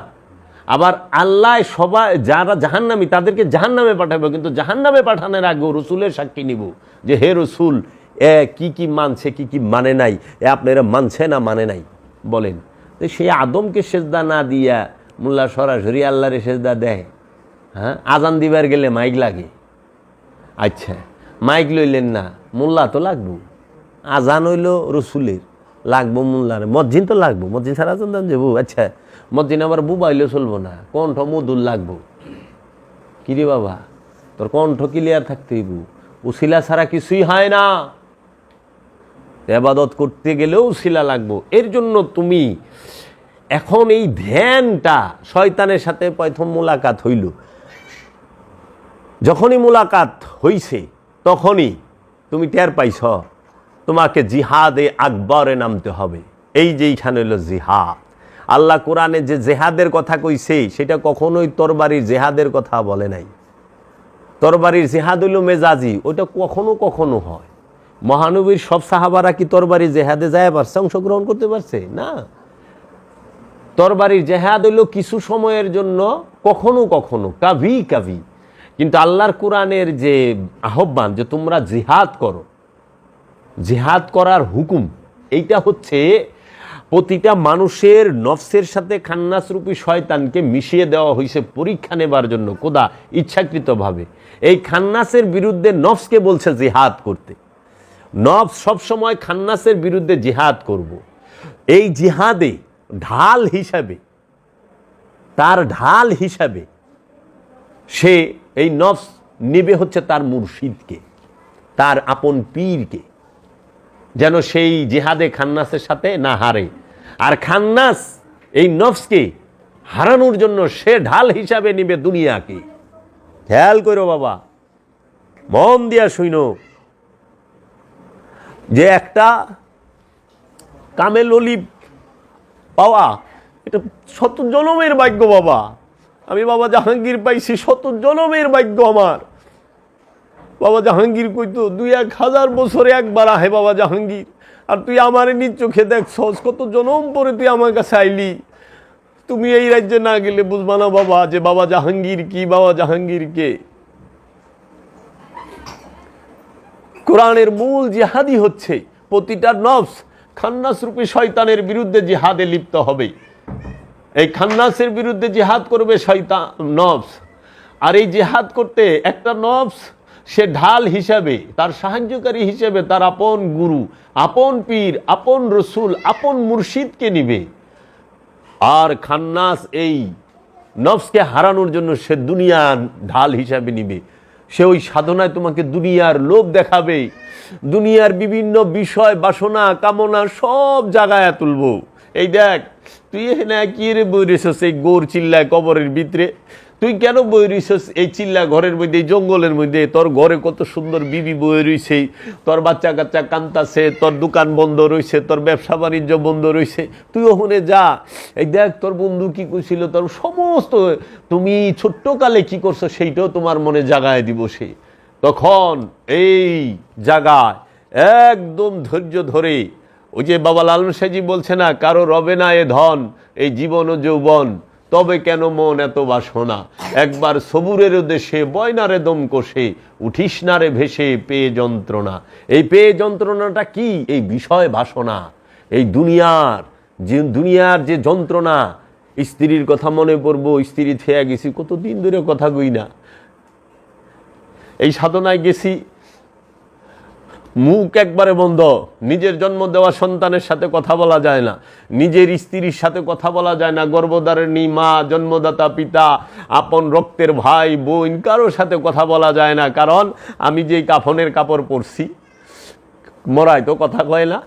আবার আল্লাহ সবাই যারা জাহান্নামী তাদেরকে জাহান্নামে পাঠাবে, কিন্তু জাহান্নামে পাঠানোর আগেও রসুলের সাক্ষী নিব যে হে রসুল কি কি মানছে, কি কি মানে নাই, আপনারা মানছে না মানে নাই বলেন। তো সেই আদমকে সেজদা না দিয়া মোল্লা সরাসরি আল্লাহরে সেজদা দেয়। হ্যাঁ, আজান দিবার গেলে মাইক লাগে। আচ্ছা, মাইক লইলেন না, মোল্লা তো লাগবো। আজান হইল রসুলের, লাগবো মোল্লার। মসজিদ তো লাগবো, মসজিদ ছাড়া আজান দান যাবো। আচ্ছা, মসজিদ আবার বুবা হইলেও চলবো না, কণ্ঠ মধুর লাগবো। কিরে বাবা, তোর কণ্ঠ ক্লিয়ার থাকতে হইব, উসিলা ছাড়া কিছুই হয় না। ইবাদত করতে গেলেও উসিলা লাগবো। এর জন্য তুমি এখন এই ধ্যানটা, শয়তানের সাথে প্রথম মোলাকাত হইল, যখনই মোলাকাত হইছে তখনই তুমি টের পাইছ তোমাকে জিহাদে আকবরে নামতে হবে। এই যে এইখানে হইল জিহাদ। আল্লাহ কোরআনে যে জেহাদের কথা কইছে সেটা কখনোই তরবারির জেহাদের কথা বলে নাই। তরবারির জেহাদ হইল মেজাজি, ওইটা কখনো কখনো হয়। মহানবীর সব সাহাবারা কি তরবারির জেহাদে যায় পারছে, অংশগ্রহণ করতে পারছে না। তরবারির জেহাদ হইল কিছু সময়ের জন্য, কখনো কখনো, কাভি কাভি। কিন্তু আল্লাহর কোরআনের যে আহ্বান যে তোমরা জিহাদ করো, জিহাদ করার হুকুম, এইটা হচ্ছে প্রতিটা মানুষের নফসের সাথে খান্নাসরূপী শয়তানকে মিশিয়ে দেওয়া হয়েছে পরীক্ষা নেবার জন্য, খোদা ইচ্ছাকৃতভাবে। এই খান্নাসের বিরুদ্ধে নফসকে বলছে জিহাদ করতে। নফস সবসময় খান্নাসের বিরুদ্ধে জিহাদ করব। এই জিহাদে ঢাল হিসাবে, তার ঢাল হিসাবে সে এই নফস নেবে হচ্ছে তার মুর্শিদকে, তার আপন পীরকে, যেন সেই জিহাদে খান্নাসের সাথে না হারে। আর খান্নাস এই নফসকে হারানোর জন্য সে ঢাল হিসাবে নিবে দুনিয়াকে। খেয়াল করো বাবা, মন দিয়া শুনো, যে একটা কামেল অলি পাওয়া এটা শত জনমের ভাগ্য বাবা। আমি বাবা জাহাঙ্গীর পাইছি, শত জনমের ভাগ্য আমার। বাবা জাহাঙ্গীর কইতো 2-1000 বছরে একবার আহে বাবা জাহাঙ্গীর, আর তুই আমার নিজ চোখে দেখছস, কত জনম পরে তুই আমার কাছে আইলি। তুমি এই রাজ্যে না গেলে বুঝবা না বাবা যে বাবা জাহাঙ্গীর কি, বাবা জাহাঙ্গীর কে। কোরআনের মূল জিহাদই হচ্ছে প্রতিটা নফস খান্নাস রূপী শয়তানের বিরুদ্ধে জিহাদে লিপ্ত হবে। এই খান্নাসের বিরুদ্ধে জিহাদ করবে শয়তান নফস। আর এই জিহাদ করতে একটা নফস সে ঢাল হিসাবে, তার সাহায্যকারী হিসেবে তার আপন গুরু, আপন পীর, আপন রসুল, আপন মুর্শিদকে নিবে। আর খান্নাস এই নফসকে হারানোর জন্য সে দুনিয়ার ঢাল হিসাবে নিবে। সে ওই সাধনায় তোমাকে দুনিয়ার লোভ দেখাবে, দুনিয়ার বিভিন্ন বিষয়, বাসনা, কামনা সব জাগায় তুলবো। এই দেখ, তুই এখানে কি রে বই রেছস এই গোর চিল্লায় কবরের ভিতরে? তুই কেন বই রইছস এই চিল্লা ঘরের মধ্যে, এই জঙ্গলের মধ্যে? তোর ঘরে কত সুন্দর বিবি বই রইছে, তোর বাচ্চা কাচ্চা কান্তাছে, তোর দোকান বন্ধ রইছে, তোর ব্যবসা বাণিজ্য বন্ধ রইছে। তুই ওখানে যা, এই দেখ তোর বন্ধু কি কইছিল, তোর সমস্ত তুমি ছোট্টকালে কি করছো সেইটাও তোমার মনে জাগায় দিব সে। তখন এই জায়গায় একদম ধৈর্য ধরে, ওই যে বাবা লালন সাহেজি বলছে না, কারো রবে না এ ধন, এই জীবন ও যৌবন, তবে কেন মন এত বাসনা, একবার সবুরের দেশে বয়নারে দম কষে, উঠিস না রে ভেসে পেয়ে যন্ত্রণা। এই পেয়ে যন্ত্রণাটা কি? এই বিষয় বাসনা, এই দুনিয়ার যে যন্ত্রণা। স্ত্রীর কথা মনে পড়বো, স্ত্রী থেয়া গেছি, কতদিন ধরে কথা কই না। এই সাধনায় গেছি, মুখ একবারে বন্ধ, নিজের জন্ম দেওয়া সন্তানের সাথে কথা বলা যায় না, নিজের স্ত্রীর সাথে কথা বলা যায় না, গর্ভধারিণী মা, জন্মদাতা পিতা, আপন রক্তের ভাই বোন, কারোর সাথে কথা বলা যায় না। কারণ আমি যে কাফনের কাপড় পরছি, মরায় তো কথা কয় না,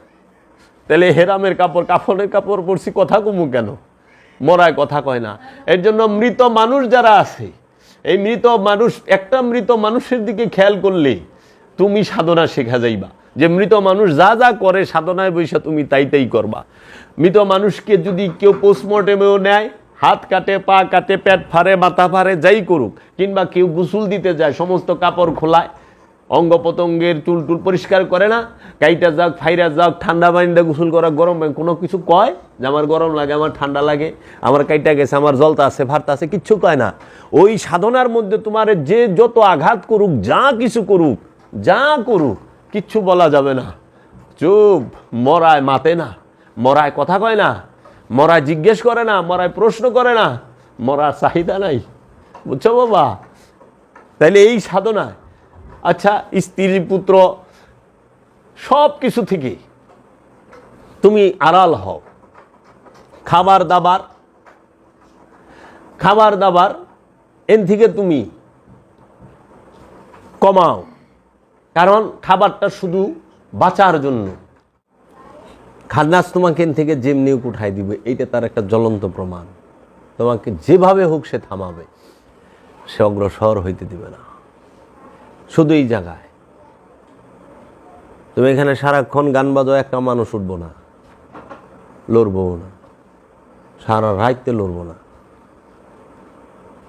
তাহলে হেরামের কাপড় কাফনের কাপড় পরছি, কথা কমু কেন? মরায় কথা কয় না। এর জন্য মৃত মানুষ যারা আছে, এই মৃত মানুষ, একটা মৃত মানুষের দিকে খেয়াল করলে তুমি সাধনা শেখা যাইবা, যে মৃত মানুষ যা যা করে সাধনায় বৈশা তুমি তাই তাই করবা। মৃত মানুষকে যদি কেউ পোস্টমর্টেমেও নেয়, হাত কাটে, পা কাটে, পেট ফাড়ে, মাথা ফাড়ে, যাই করুক, কিংবা কেউ গোসল দিতে যায়, সমস্ত কাপড় খোলায়, অঙ্গ প্রত্যঙ্গের চুল টুল পরিষ্কার করে না, কাইটা যাক, ফাইরা যাক, ঠান্ডা পানিতে গোসল করা, গরম পানি, কোনো কিছু কয় যে আমার গরম লাগে, আমার ঠান্ডা লাগে, আমার কাইটা গেছে, আমার জলতা আছে, ভারতা আছে, কিচ্ছু কয় না। ওই সাধনার মধ্যে তোমার যে যত আঘাত করুক, যা কিছু করুক, যা করুক, কিচ্ছু বলা যাবে না। চুপ। মরায় মাতে না, মরায় কথা কয় না, মরায় জিজ্ঞেস করে না, মরায় প্রশ্ন করে না, মরার চাহিদা নাই। বুঝছো বাবা? তাইলে এই সাধনায়, আচ্ছা, স্ত্রী পুত্র সব কিছু থেকে তুমি আড়াল হও। খাবার দাবার এন থেকে তুমি কমাও, কারণ খাবারটা শুধু বাঁচার জন্য। খান্নাস তোমাকে এন থেকে যেমনি উঠাই দিবে, এইটা তার একটা জ্বলন্ত প্রমাণ। তোমাকে যেভাবে হোক সে থামাবে, সে অগ্রসর হইতে দিবে না। শুধু এই জায়গায় তুমি এখানে সারাক্ষণ গান বাজো, একটা মানুষ উঠবো না, লড়বো না, সারা রাইতে লড়বো না,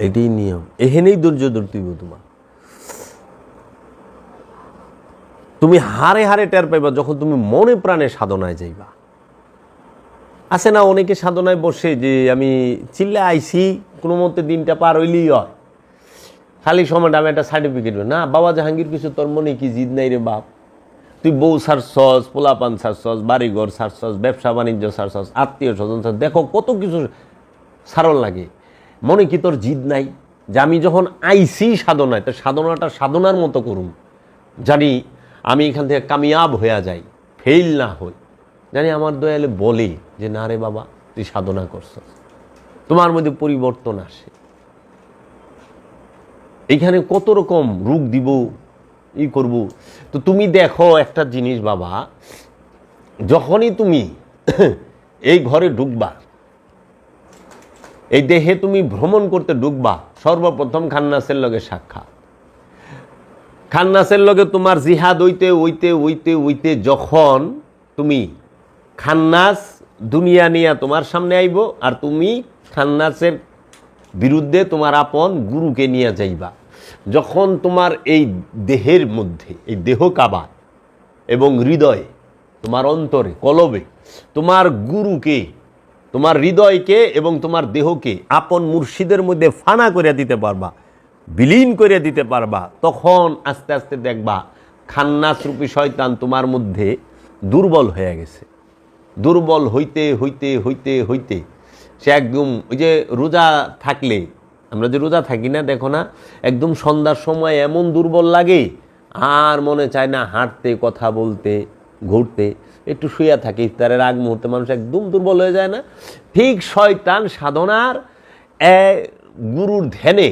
এটাই নিয়ম। এখানেই ধৈর্য ধরতে হবে তোমার। তুমি হারে হারে টের পাইবা যখন তুমি মনে প্রাণে সাধনায় যাইবা। আছে না অনেকে সাধনায় বসে যে আমি চিল্লা আইসি, কোনো মতে দিনটা পার হইলেই হয়, খালি সময়টা আমি একটা সার্টিফিকেট। না বাবা জাহাঙ্গীর, কিছু তোর মনে কি জিদ নাই রে বাপ? তুই বউ সারছস, পোলাপান সারছস, বাড়িঘর সারছস, ব্যবসা বাণিজ্য সারছস, আত্মীয় স্বজন সার, দেখো কত কিছু সারল লাগে। মনে কি তোর জিদ নাই যে আমি যখন আইসি সাধনায়, তো সাধনাটা সাধনার মতো করুন, জানি আমি এখান থেকে কামিয়াব হয়ে যাই, ফেল না হই, জানি আমার দয়ালে বলে যে না রে বাবা তুই সাধনা করছস, তোমার মধ্যে পরিবর্তন আসে। এইখানে কত রকম রূপ দিব, ই করব। তো তুমি দেখো একটা জিনিস বাবা, যখনই তুমি এই ঘরে ঢুকবা, এই দেহে তুমি ভ্রমণ করতে ঢুকবা, সর্বপ্রথম খান্নাসের লগে সাক্ষাৎ। খান্নাসের লগে তোমার জিহাদ হইতে যখন তুমি খান্নাস দুনিয়া নিয়া তোমার সামনে আইব, আর তুমি খান্নাসের বিরুদ্ধে তোমার আপন গুরুকে নিয়ে যাইবা। যখন তোমার এই দেহের মধ্যে, এই দেহ কাবা এবং হৃদয়ে, তোমার অন্তরে, কলবে তোমার গুরুকে, তোমার হৃদয়কে এবং তোমার দেহকে আপন মুর্শিদের মধ্যে ফানা করে দিতে পারবা, বিলীন করে দিতে পারবা, তখন আস্তে আস্তে দেখবা খান্নাস রূপী শয়তান তোমার মধ্যে দুর্বল হয়ে গেছে। দুর্বল হইতে হইতে হইতে হইতে সে একদম, ওই যে রোজা থাকলে, আমরা যে রোজা থাকি না, দেখো না, একদম সন্ধ্যার সময় এমন দুর্বল লাগে, আর মনে চায় না হাঁটতে, কথা বলতে, ঘুরতে, একটু শুয়ে থাকে। ইফতারের আগ মুহূর্তে মানুষ একদম দুর্বল হয়ে যায় না? ঠিক শয়তান সাধনার গুরুর ধ্যানে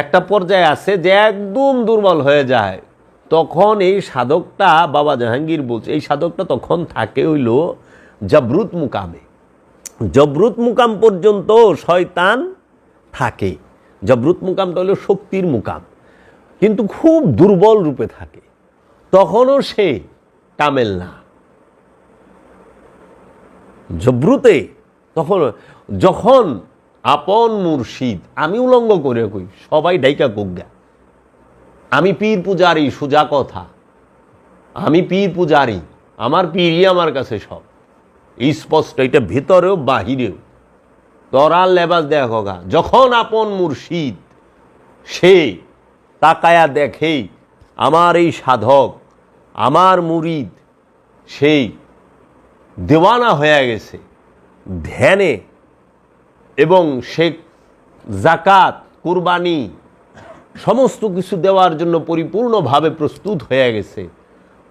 একটা পর্যায়ে আছে যে একদম দুর্বল হয়ে যায়। তখন এই সাধকটা, বাবা জাহাঙ্গীর বলছে, এই সাধকটা তখন থাকে হইল জবরুত মুকামে। জবরুত মুকাম পর্যন্ত শয়তান থাকে। জবরুত মুকামটা হলো শক্তির মুকাম, কিন্তু খুব দুর্বল রূপে থাকে। তখনও সে কামেল না। জবরুতে তখন, যখন আপন মুর্শিদ, আমি উলঙ্গ করে কই, সবাই ডাইকা কোগা, আমি পীর পূজারি, সোজা কথা, আমি পীর পূজারি, আমার পীরই আমার কাছে সব স্পষ্ট, এটা ভিতরেও বাহিরেও। তরাল লেবাস দেখো গা, যখন আপন মুর্শিদ সে তাকায়া দেখে আমার এই সাধক, আমার মুরিদ সেই দেওয়ানা হয়ে গেছে ধ্যানে, এবং সে জাকাত, কুরবানি সমস্ত কিছু দেওয়ার জন্য পরিপূর্ণভাবে প্রস্তুত হয়ে গেছে,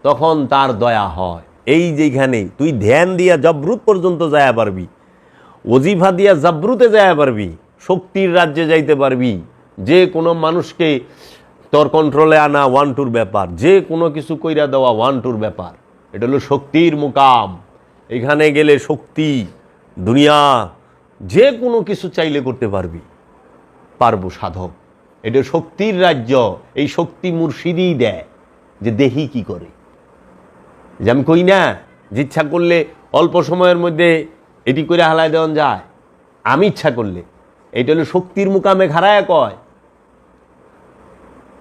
তখন তার দয়া হয়। এই যেখানে তুই ধ্যান দিয়া জবরুত পর্যন্ত যায়া পারবি, ওজিফা দিয়া জবরুতে যায়া পারবি, শক্তির রাজ্যে যাইতে পারবি। যে কোনো মানুষকে তোর কন্ট্রোলে আনা 1-2 ব্যাপার, যে কোনো কিছু কইরা দেওয়া 1-2 ব্যাপার। এটা হলো শক্তির মুকাম। এখানে গেলে শক্তি, দুনিয়া, যে কোনো কিছু চাইলে করতে পারবি, পারবো সাধক। এটা শক্তির রাজ্য। এই শক্তি মুর্শিদই দেয়, যে দেহি কি করে। যে আমি কই না যে ইচ্ছা করলে অল্প সময়ের মধ্যে এটি করে হালায় দেওয়া যায়, আমি ইচ্ছা করলে। এটা হলো শক্তির মুকামে খাড়ায় কয়।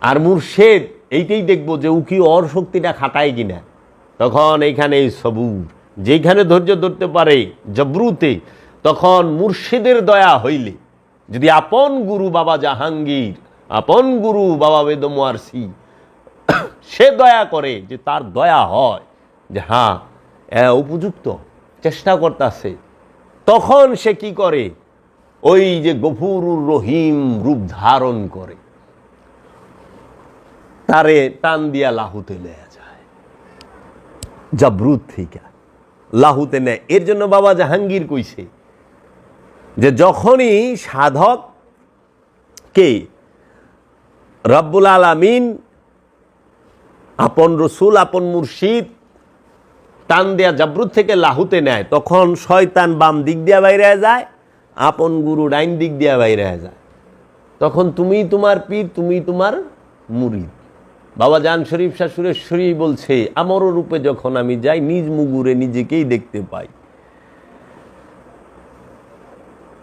আর মুর্শেদ এইটাই দেখবো যে ও কি ওর শক্তিটা খাটায় কিনা। তখন এইখানে সবুর, যেখানে ধৈর্য ধরতে পারে জবরুতে, তখন মুর্শিদের দয়া হইলে, যদি আপন গুরু বাবা জাহাঙ্গীর, আপন গুরু বাবা বেদম ওয়ারসি, সে দয়া করে, যে তার দয়া হয় যে হ্যাঁ উপযুক্ত, চেষ্টা করতেছে, তখন সে কি করে, ওই যে গফুরুর রহিম রূপ ধারণ করে, তারে টান দিয়া লাহুতে নেয়া যায়, জাবরুত থেকে লাহুতে নেয়। এর জন্য বাবা জাহাঙ্গীর কইছে যে যখনই সাধককে রব্বুল আলামিন, আপন রসুল, আপন মুর্শিদ টান দেয়া জাবরুত থেকে লাহুতে নেয়, তখন শয়তান বাম দিক দিয়া বাইরে যায়, আপন গুরু ডাইন দিক দিয়া বাইরে যায়। তখন তুমি তোমার পীর, তুমি তোমার মুরিদ। বাবা জান শরীফ শাহ সুরেশ্বরী বলছে, আমর রূপে যখন আমি যাই, নিজ মুগুরে নিজেকেই দেখতে পাই।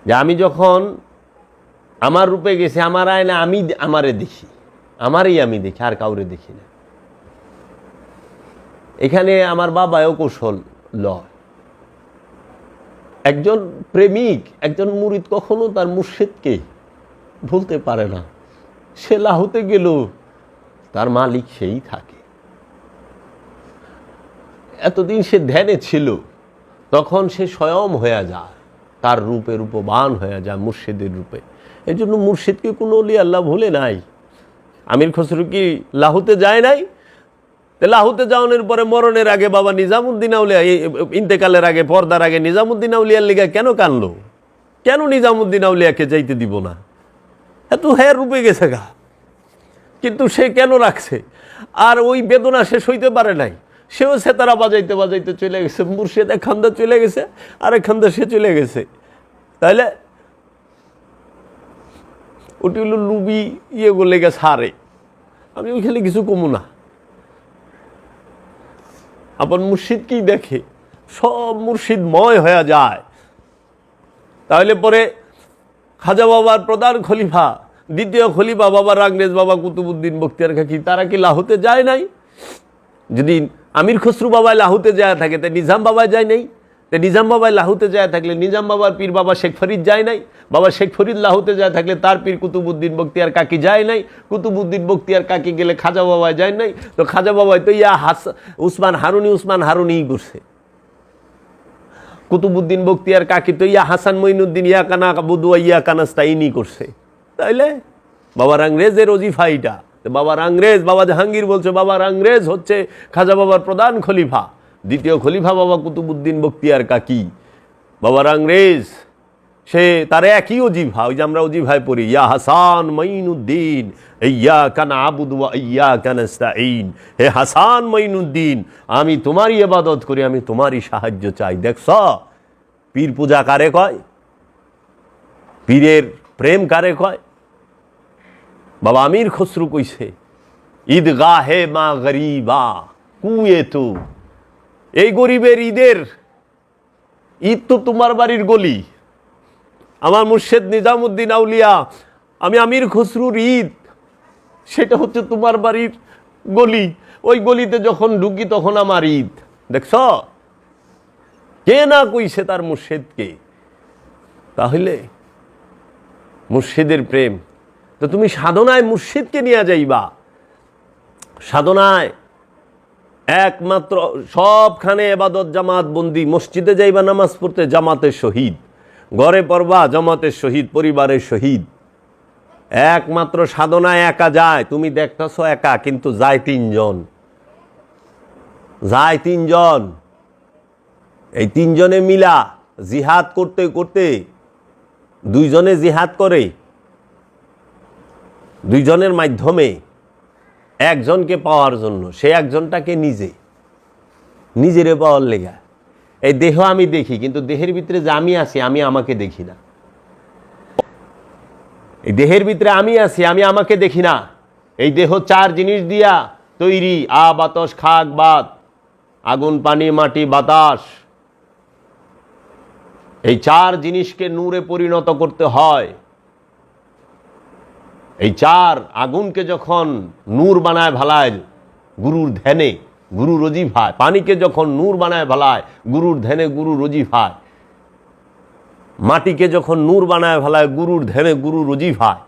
যে আমি যখন আমার রূপে গেছি, আমার আয়না আমি আমারে দেখি, আমারই আমি দেখি, আর কাউরে দেখি না। এখানে আমার বাবাও কৌশল লয়। একজন প্রেমিক, একজন মুরিদ কখনো তার মুর্শিদকে ভুলতে পারে না। সে লাহুতে গেল, তার মালিক সেই থাকে। এতদিন সে ধ্যানে ছিল, তখন সে স্বয়ং হয়ে যায়, তার রূপে রূপবান হয়ে যায় মুর্শিদের রূপে। এই জন্য মুর্শিদকে কোনো অলি আল্লাহ ভুলে নাই। আমির খসরু কি লাহুতে যায় নাই? লাহুতে যাওয়ানোর পরে মরণের আগে বাবা নিজামুদ্দিন আউলিয়া, ইন্তেকালের আগে, পর্দার আগে নিজামুদ্দিন আউলিয়ার লিগা কেন কানলো? কেন নিজামুদ্দিন আউলিয়াকে যাইতে দিব না? এত হ্যাঁ রূপে গেছে গা, কিন্তু সে কেন রাখছে? আর ওই বেদনা সে সইতে পারে নাই, সেও সেতারা বাজাইতে বাজাইতে চলে গেছে। মুর্শিদ এক খান্দা চলে গেছে, আরেক খান্দা সে চলে গেছে। তাইলে ওটি হলো লুবি ইয়েগুলো গেছে হারে। আমি ওইখানে কিছু কমু না। আপন মুর্শিদকেই দেখে, সব মুর্শিদময় হয়ে যায়। তাহলে পরে খাজা বাবার প্রধান খলিফা, দ্বিতীয় খলিফা বাবা রাংরেজ বাবা কুতুবুদ্দিন বখতিয়ার খাকি, তারা কি লাহুতে যায় নাই? যদি আমির খসরু বাবায় লাহুতে যায় থাকে, তাই নিজাম বাবায় যায় নাই? তাই নিজাম বাবায় লাহুতে যায় থাকলে নিজাম বাবার পীর বাবা শেখ ফরিদ যায় নাই? বাবা শেখ ফরিদ লাহুতে যায় থাকলে তার পীর কুতুবুদ্দিন বখতিয়ার কাকি যায় নাই? কুতুবুদ্দিন বখতিয়ার কাকি গেলে খাজা বাবায় যায় নাই? তো খাজা বাবায় তো উসমান হারুনিই করছে। কুতুবুদ্দিন বখতিয়ার কাকি তো হাসান মঈনুদ্দিন ইয়া কানা বুদুয়া ইয়া কানাস্তাইনি করছে। তাইলে বাবার আংরেজের ওজিফা এইটা। বাবার আংরেজ, বাবা জাহাঙ্গীর বলছে বাবার আংরেজ হচ্ছে খাজা বাবার প্রধান খলিফা, দ্বিতীয় খলিফা বাবা কুতুবুদ্দিন বখতিয়ার কাকি। বাবার আংরেজ সে তার একই ওজিফা, ওই যে আমরা ওজিফায় পড়ি, ইয়া হাসান মঈনুদ্দিন ইয়া কানা আবুদু ওয়া ইয়া কানাস্তাইন। হে হাসান মঈনুদ্দিন, আমি তোমারই ইবাদত করি, আমি তোমারই সাহায্য চাই। দেখছ পীর পূজা কারে কয়? পীরের প্রেম কারে কয়? বাবা আমির খসরু কইছে, ঈদগাহে মা গরিবা কুয়ে তো, এই গরিবের ঈদের ঈদ তো তোমার বাড়ির গলি। আমার মুর্শেদ নিজামুদ্দিন আউলিয়া, আমি আমির খসরুর ঈদ, সেটা হচ্ছে তোমার বাড়ির গলি। ওই গলিতে যখন ঢুকি তখন আমার ঈদ। দেখছ কে না কইছে তার মুর্শেদকে? তাহলে মুর্শিদের প্রেম তো তুমি সাধনায় মুর্শিদকে নিয়ে যাইবা। সাধনায় একমাত্র সবখানে ইবাদত জামাত বন্দি। মসজিদে যাইবা নামাজ পড়তে, জামাতের শহীদ। ঘরে পড়বা, জামাতের শহীদ, পরিবারের শহীদ। একমাত্র সাধনায় একা যায়। তুমি দেখতেছ একা, কিন্তু যায় তিনজন। যায় তিনজন। এই তিনজনে মিলা জিহাদ করতে করতে, দুইজনে জিহাদ করে, দুইজনের মাধ্যমে একজনকে পাওয়ার জন্য, সে একজনটাকে নিজেরে পাওয়ার লেগা এই দেহ আমি দেখি, কিন্তু দেহের ভিতরে যে আমি আছি আমি আমাকে দেখি না। এই দেহের ভিতরে আমি আছি, আমি আমাকে দেখি না। এই দেহ 4 জিনিস দিয়া তৈরি, বাতাস, খাক, বাত, আগুন, পানি, মাটি, বাতাস। এই 4 জিনিসকে নূরে পরিণত করতে হয়। এই 4 আগুনকে যখন নূর বানায় ভালায় গুরুর ধ্যানে, গুরু রজিফায়, পানিকে যখন নূর বানায় ভালায় গুরুর ধ্যানে, গুরু রজিফায়, মাটিকে যখন নূর বানায় ভালায় গুরুর ধ্যানে, গুরু রজিফায়,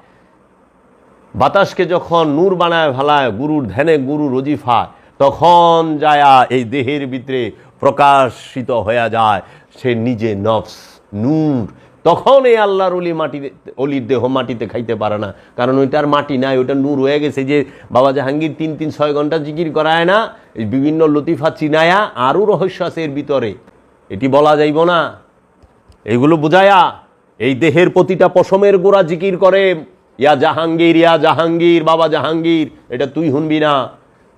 বাতাসকে যখন নূর বানায় ভালায় গুরুর ধ্যানে, গুরু রজিফায়, তখন যায়া এই দেহের ভিতরে প্রকাশিত হয়ে যায় সে নিজে নফস, নূর। তখন এই আল্লাহর অলির দেহ মাটিতে খাইতে পারে না, কারণ ওইটার মাটি নাই, ওইটা নূর হয়ে গেছে। যে বাবা জাহাঙ্গীর 3-6 ঘন্টা জিকির করায় না, বিভিন্ন লতিফা চিনায়া, আরও রহস্য আছে এর ভিতরে, এটি বলা যাইব না। এইগুলো বুঝায়া এই দেহের প্রতিটা পশমের গোড়া জিকির করে, ইয়া জাহাঙ্গীর, ইয়া জাহাঙ্গীর, বাবা জাহাঙ্গীর। এটা তুই শুনবি না,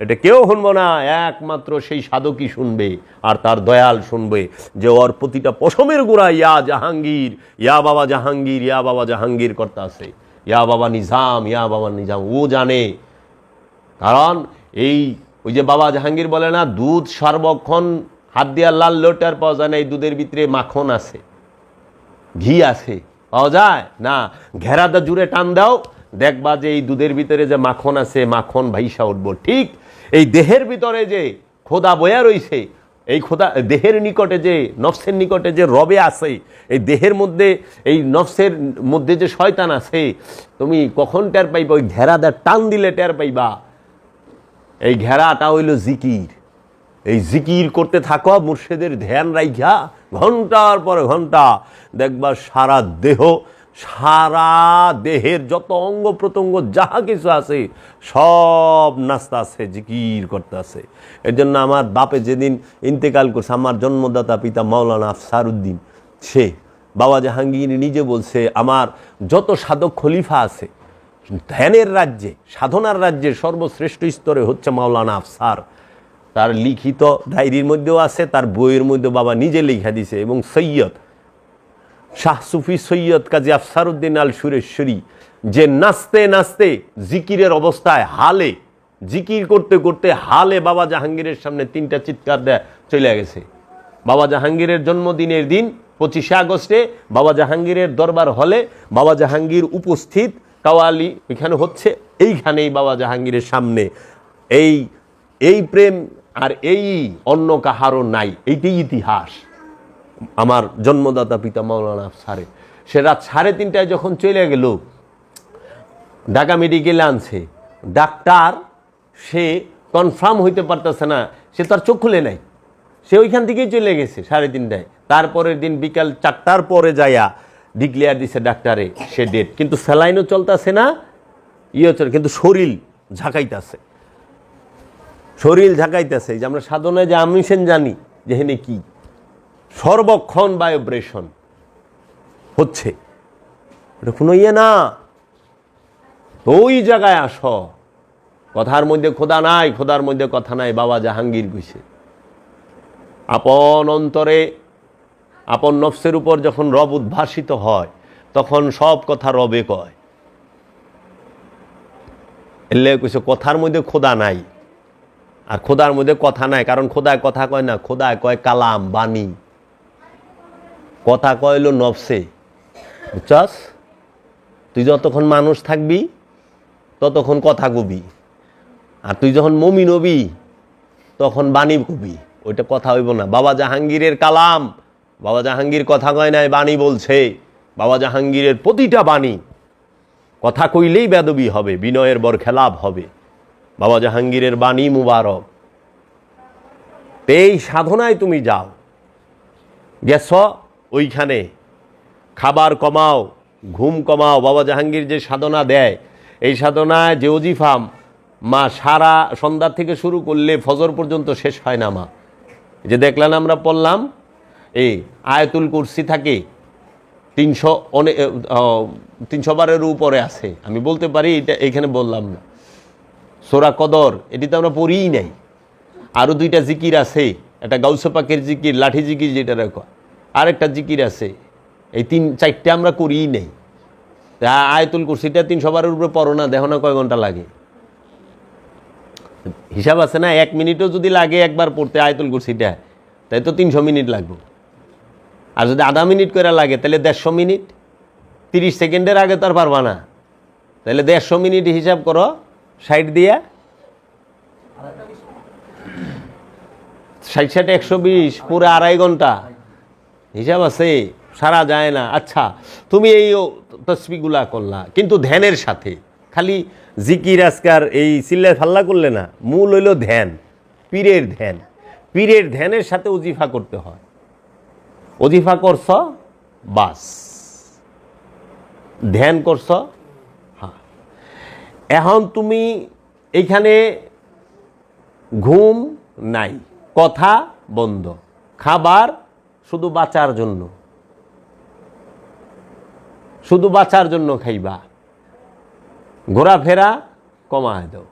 এটা কেউ শুনবো না, একমাত্র সেই সাধকই শুনবে আর তার দয়াল শুনবে, যে ওর প্রতিটা পশমের গোড়া ইয়া জাহাঙ্গীর, ইয়া বাবা জাহাঙ্গীর, ইয়া বাবা জাহাঙ্গীর করতে আছে, ইয়া বাবা নিজাম, ইয়া বাবা নিজাম। ও জানে, কারণ ওই যে বাবা জাহাঙ্গীর বলে না, দুধ সর্বক্ষণ হাত দিয়া লাল লোটার পাওয়া যায় না, এই দুধের ভিতরে মাখন আছে, ঘি আছে, পাওয়া যায় না। ঘেরাদা জুড়ে টান দাও, দেখবা যে এই দুধের ভিতরে যে মাখন আছে, মাখন ভাইসা উঠবো। ঠিক এই দেহের ভিতরে যে খোদা বয়া রইছে, এই খোদা দেহের নিকটে, যে নফসের নিকটে যে রবে আছে, এই দেহের মধ্যে, এই নফসের মধ্যে যে শয়তান আছে, তুমি কখন টের পাইবা? ওই ঘেরাদা টান দিলে টের পাইবা। এই ঘেরাটা হইল জিকির। এই জিকির করতে থাকো, মুর্শিদের ধ্যান রাইখা ঘন্টার পর ঘন্টা, দেখবা সারা দেহের যত অঙ্গ প্রত্যঙ্গ যাহা কিছু আছে সব নাস্তা আছে, জিকির করতে আছে। এর জন্য আমার বাপে যেদিন ইন্তেকাল করছে, আমার জন্মদাতা পিতা মাওলানা আফসারউদ্দিন, সে বাবা জাহাঙ্গীর নিজে বলছে, আমার যত সাধক খলিফা আছে ধ্যানের রাজ্যে, সাধনার রাজ্যের সর্বশ্রেষ্ঠ স্তরে হচ্ছে মাওলানা আফসার। তার লিখিত ডায়েরির মধ্যেও আছে, তার বইয়ের মধ্যে বাবা নিজে লিখা দিছে। এবং সৈয়দ শাহ সুফি সৈয়দ কাজী আফসারউদ্দিন আল সুরেশ্বরী, যে নাচতে নাচতে জিকিরের অবস্থায় হালে, জিকির করতে করতে হালে বাবা জাহাঙ্গীরের সামনে 3টা চিৎকার দেয় চলে গেছে। বাবা জাহাঙ্গীরের জন্মদিনের দিন 25শে আগস্টে বাবা জাহাঙ্গীরের দরবার হলে বাবা জাহাঙ্গীর উপস্থিত, কাওয়ালি এখানে হচ্ছে, এইখানেই বাবা জাহাঙ্গীরের সামনে এই প্রেম আর এই অন্য কাহারও নাই। এইটাই ইতিহাস আমার জন্মদাতা পিতা মাওলানা আফসারের। সে রাত 3:30টায় যখন চলে গেল, ঢাকা মেডিকেলে আনছে ডাক্তার, সে কনফার্ম হইতে পারতেছে না, সে তার চোখ খুলে নাই, সে ওইখান থেকেই চলে গেছে 3:30টায়। তারপরের দিন বিকাল 4টার পরে যাইয়া ডিক্লেয়ার দিছে ডাক্তারে সে ডেট, কিন্তু স্যালাইনও চলতেছে না, চলে, কিন্তু শরীর ঝাঁকাইতেছে, শরীর ঝাঁকাইতেছে। যে আমরা সাধনায় যে আমিষেন জানি যে হেনে কি সর্বক্ষণ ভাইব্রেশন হচ্ছে, এটা কোনো না। ওই জায়গায় আস, কথার মধ্যে খোদা নাই, খোদার মধ্যে কথা নাই। বাবা জাহাঙ্গীর কইছে, আপন অন্তরে আপন নফসের উপর যখন রব উদ্ভাসিত হয়, তখন সব কথা রবে কয়। এলে কইছে কথার মধ্যে খোদা নাই, আর খোদার মধ্যে কথা নাই, কারণ খোদায় কথা কয় না, খোদায় কয় কালাম, বাণী। কথা কইল নফসে, বুঝছস? তুই যতক্ষণ মানুষ থাকবি ততক্ষণ কথা কবি, আর তুই যখন মুমিন হবি তখন বাণী কবি, ওইটা কথা হইব না। বাবা জাহাঙ্গীরের কালাম, বাবা জাহাঙ্গীর কথা কয় নাই, বাণী বলছে। বাবা জাহাঙ্গীরের প্রতিটা বাণী, কথা কইলেই বেদবি হবে, বিনয়ের বর খেলাপ হবে। বাবা জাহাঙ্গীরের বাণী মুবারক। এই সাধনায় তুমি যাও, গেছ ওইখানে, খাবার কমাও, ঘুম কমাও। বাবা জাহাঙ্গীর যে সাধনা দেয়, এই সাধনায় যে ওজিফা মা সারা সন্ধ্যা থেকে শুরু করলে ফজর পর্যন্ত শেষ হয় না। মা যে দেখলেন আমরা পড়লাম, এই আয়াতুল কুরসি থাকে 300 বারের উপরে আছে, আমি বলতে পারি, এটা এখানে বললাম না। সূরা কদর, এটি তো আমরা পড়িই নাই। আরও 2টা জিকির আছে, একটা গাউসে পাকের জিকির, লাঠি জিকির যেটা রাখো, আরেকটা জিকির আছে, এই 3-4টে আমরা করিই নেই। আয়াতুল কুরসিটা 300 বারের উপরে পড়ো না, দেখো না কয় ঘন্টা লাগে, হিসাব আছে না? 1 মিনিটও যদি লাগে একবার পড়তে আয়াতুল কুরসিটা, তাই তো 300 মিনিট লাগবে। আর যদি আধা মিনিট করে লাগে তাহলে 150 মিনিট, 30 সেকেন্ডের আগে তো আর পারবা না, তাহলে 150 মিনিট হিসাব করো, 60 দিয়া 60 120, পুরো 2.5 ঘন্টা হিসাব আছে, সারা যায় না। আচ্ছা, তুমি এই তসবিহগুলা করলা, কিন্তু ধ্যানের সাথে, খালি জিকির আজকার এই চিল্লা ফাল্লা করলে না, মূল হইল ধ্যান, পীরের ধ্যান। পীরের ধ্যানের সাথে ওজিফা করতে হয়। ওজিফা করছ, বাস ধ্যান করছ। হ্যাঁ, এখন তুমি এইখানে ঘুম নাই, কথা বন্ধ, খাবার শুধু বাঁচার জন্য, শুধু বাঁচার জন্য খাইবা, ঘোরাফেরা কমায় দাও,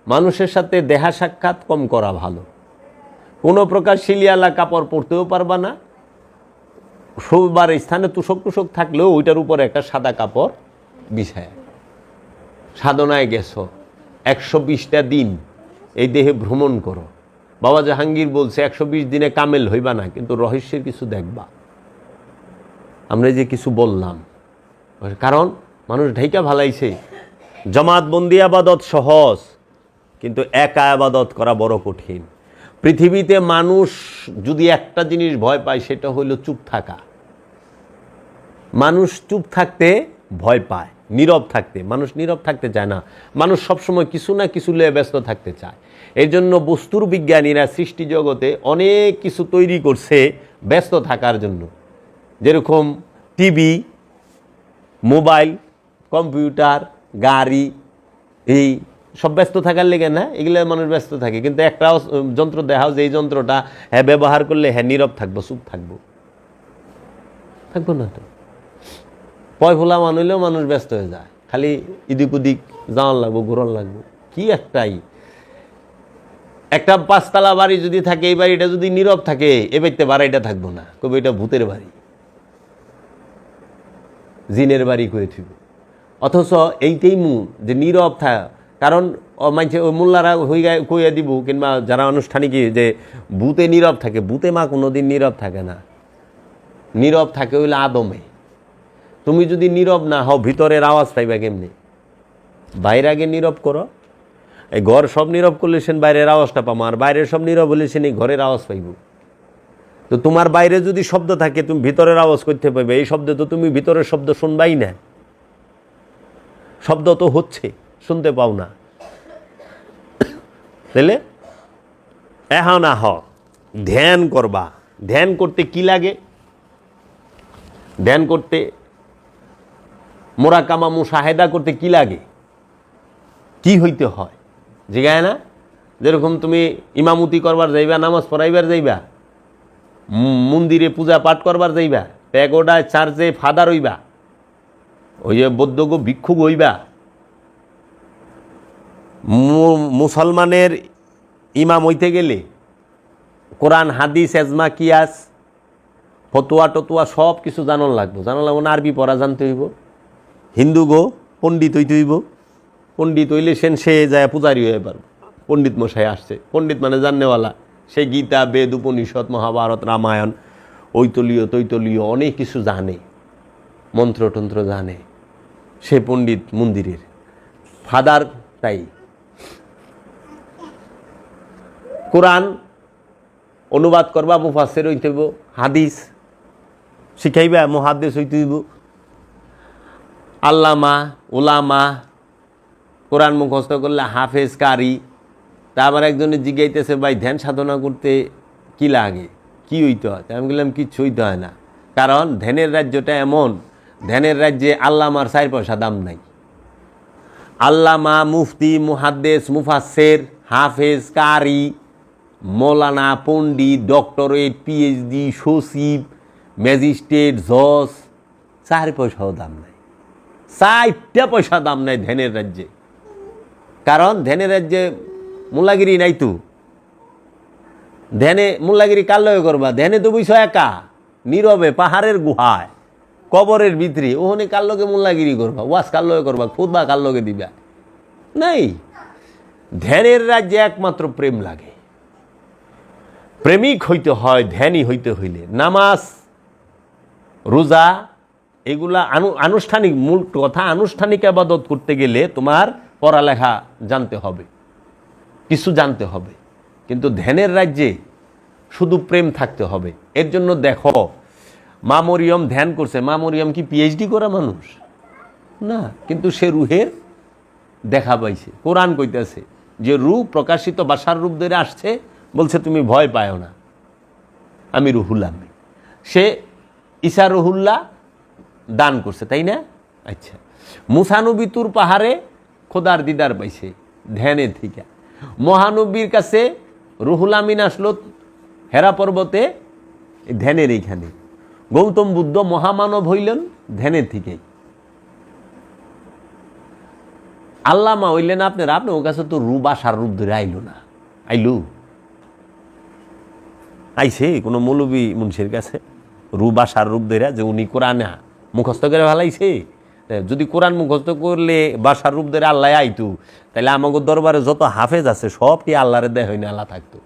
মানুষের সাথে দেহা সাক্ষাৎ কম করা ভালো, কোনো প্রকার শিলিয়ালা কাপড় পরতেও পারবা না, শোবার স্থানে তুষক টুসক থাকলেও ওইটার উপরে একটা সাদা কাপড় বিছায়। সাধনায় গেছো, 120টা দিন এই দেহে ভ্রমণ করো। বাবা জাহাঙ্গীর বলছে 120 দিনে কামেল হইবা না, কিন্তু রহস্যের কিছু দেখবা। আমরা যে কিছু বললাম, কারণ মানুষ ঢাইকা ভালাইছে, জামাতবন্দি আবাদত সহজ, কিন্তু একা আবাদত করা বড় কঠিন। পৃথিবীতে মানুষ যদি একটা জিনিস ভয় পায়, সেটা হইল চুপ থাকা। মানুষ চুপ থাকতে ভয় পায়, নীরব থাকতে। মানুষ নীরব থাকতে চায় না, মানুষ সবসময় কিছু না কিছু নিয়ে ব্যস্ত থাকতে চায়। এই জন্য বস্তুর বিজ্ঞানীরা সৃষ্টি জগতে অনেক কিছু তৈরি করছে ব্যস্ত থাকার জন্য, যেরকম টিভি, মোবাইল, কম্পিউটার, গাড়ি, এই সব ব্যস্ত থাকার লেগে না, এগুলো মানুষ ব্যস্ত থাকে। কিন্তু একটা যন্ত্র দেখাও, যে এই যন্ত্রটা হ্যাঁ ব্যবহার করলে হ্যাঁ নীরব থাকবো, চুপ থাকবো, থাকবো না তো। পয় ফোলা মানলেও মানুষ ব্যস্ত হয়ে যায়, খালি ইদিক উদিক যাওয়ার লাগবো, ঘোরার লাগবো। কি একটা 5তলা বাড়ি যদি থাকে, এই বাড়িটা যদি নীরব থাকে, এ বাড়িতে বাড়িটা থাকবো না, কবে এটা ভূতের বাড়ি, জিনের বাড়ি কয়ে থিব। অথচ এইটাই যে নীরব থাক, কারণ মানছে ওই মোল্লারা কইয়া দিব, কিংবা যারা আনুষ্ঠানিক, যে ভূতে নীরব থাকে। ভূতে মা কোনোদিন নীরব থাকে না, নীরব থাকে হইলে আদমে। তুমি যদি নীরব না হও, ভিতরের আওয়াজ পাইবা কেমনি? বাইরে আগে নীরব করো, এই ঘর সব নীরব করলে সেন বাইরের আওয়াজটা পাবো, আর বাইরের সব নীরব হলে সেন এই ঘরের আওয়াজ পাইব। তো তোমার বাইরে যদি শব্দ থাকে, তুমি ভিতরের আওয়াজ করতে পাইবে। এই শব্দ তো তুমি ভিতরের শব্দ শুনবাই না, শব্দ তো হচ্ছে, শুনতে পাও না। তাহলে এখন ধ্যান করবা। ধ্যান করতে কি লাগে? ধ্যান করতে, মোরাকামা মুশাহেদা করতে কি লাগে, কি হইতে হয় জিগায় না? যেরকম তুমি ইমামতি করবার যাইবা, নামাজ পড়াইবার যাইবা, মন্দিরে পূজা পাঠ করবার যাইবা, প্যাগোডায় চার্চে ফাদার হইবা, ওই যে বৌদ্ধ ভিক্ষুক হইবা, মুসলমানের ইমাম হইতে গেলে কোরআন, হাদিস, এজমা, কিয়াস, ফতুয়া টতুয়া সব কিছু জানার লাগবো। জানার লাগবো না, আরবি পড়া জানতে হইব। হিন্দু পণ্ডিত হইতে হইব। পণ্ডিত হইলে সে যায় পূজারি হয়ে পারবো। পণ্ডিত মশাই আসছে, পণ্ডিত মানে জাননেওয়ালা, সে গীতা, বেদ, উপনিষদ, মহাভারত, রামায়ণ, ঐতলীয় তৈতলীয় অনেক কিছু জানে, মন্ত্রতন্ত্র জানে, সে পণ্ডিত মন্দিরের ফাদার। তাই কোরআন অনুবাদ করবা, মুফাসসির হইতে হইব। হাদিস শিখাইবা, মুহাদ্দিস হইতে হইব। আল্লামা, উলামা, কোরআন মুখস্থ করলে হাফেজ, কারি। তা আবার একজনে জিজ্ঞাইতেছে, ভাই ধ্যান সাধনা করতে কি লাগে, কি হইতে হয়? আমি বললাম কিচ্ছু হইতে হয় না, কারণ ধ্যানের রাজ্যটা এমন, ধ্যানের রাজ্যে আল্লামার 4 পয়সা দাম নাই। আল্লামা, মুফতি, মুহাদ্দিস, মুফাসসির, হাফেজ, কারি, মৌলানা, পণ্ডিত, ডক্টরেট, পিএইচডি, সচিব, ম্যাজিস্ট্রেট, জজ, 4 পয়সাও দাম নাই। 4টা পয়সা দাম নাই ধ্যানের রাজ্যে। কারণ ধ্যানের রাজ্যে মোল্লাগিরি নাই তো, ধ্যানে মোল্লাগিরি কার লগে করবা? ধ্যানে তো বইছ একা, নীরবে, পাহাড়ের গুহায়, কবরের ভিতরে, ওখানে কার লগে মোল্লাগিরি করবা? ওয়াজ কার লগে করবা? খুতবা কার লগে দিবা? নাই। ধ্যানের রাজ্যে একমাত্র প্রেম লাগে। প্রেমিক হইতে হয় ধ্যানী হইতে হইলে। নামাজ, রোজা, এগুলা আনুষ্ঠানিক, মূল কথা আনুষ্ঠানিক ইবাদত করতে গেলে তোমার পড়ালেখা জানতে হবে, কিছু জানতে হবে। কিন্তু ধ্যানের রাজ্যে শুধু প্রেম থাকতে হবে। এর জন্য দেখো, মা মরিয়ম ধ্যান করছে। মা মরিয়ম কি পিএইচডি করা মানুষ না, কিন্তু সে রুহের দেখা পাইছে। কোরআন কইতেছে যে রূহ প্রকাশিত বাসার রূপ ধরে আসছে, বলছে তুমি ভয় পাও না, আমি রুহুল্লাহ। সে ঈসা রুহুল্লাহ দান করছে, তাই না? আচ্ছা, মুসা নবী তুর পাহাড়ে খোদার দিদার পাইছে ধ্যানের থেকে। মহানবীর কাছে রুহুল আমিন আসলো হেরা পর্বতে ধ্যানের এইখানে। গৌতম বুদ্ধ মহামানব হইলেন ধ্যানের থেকেই। আল্লামা হইলেন আপনার ওর কাছে তো রূপ আসার রূপ ধরে আইলো না, আইলু আইছে কোনো মৌলবী মুন্সির কাছে রূপ আসার রূপ ধরে যে উনি কোরআন মুখস্থ করে ভালাইছে? যদি কোরআন মুখস্থ করলে বাসার রূপ ধরে আল্লাহ আইতু, তাহলে আমাকে দরবারে যত হাফেজ আছে সবটি আল্লাহরে দেয় হইনা আল্লাহ থাকতো।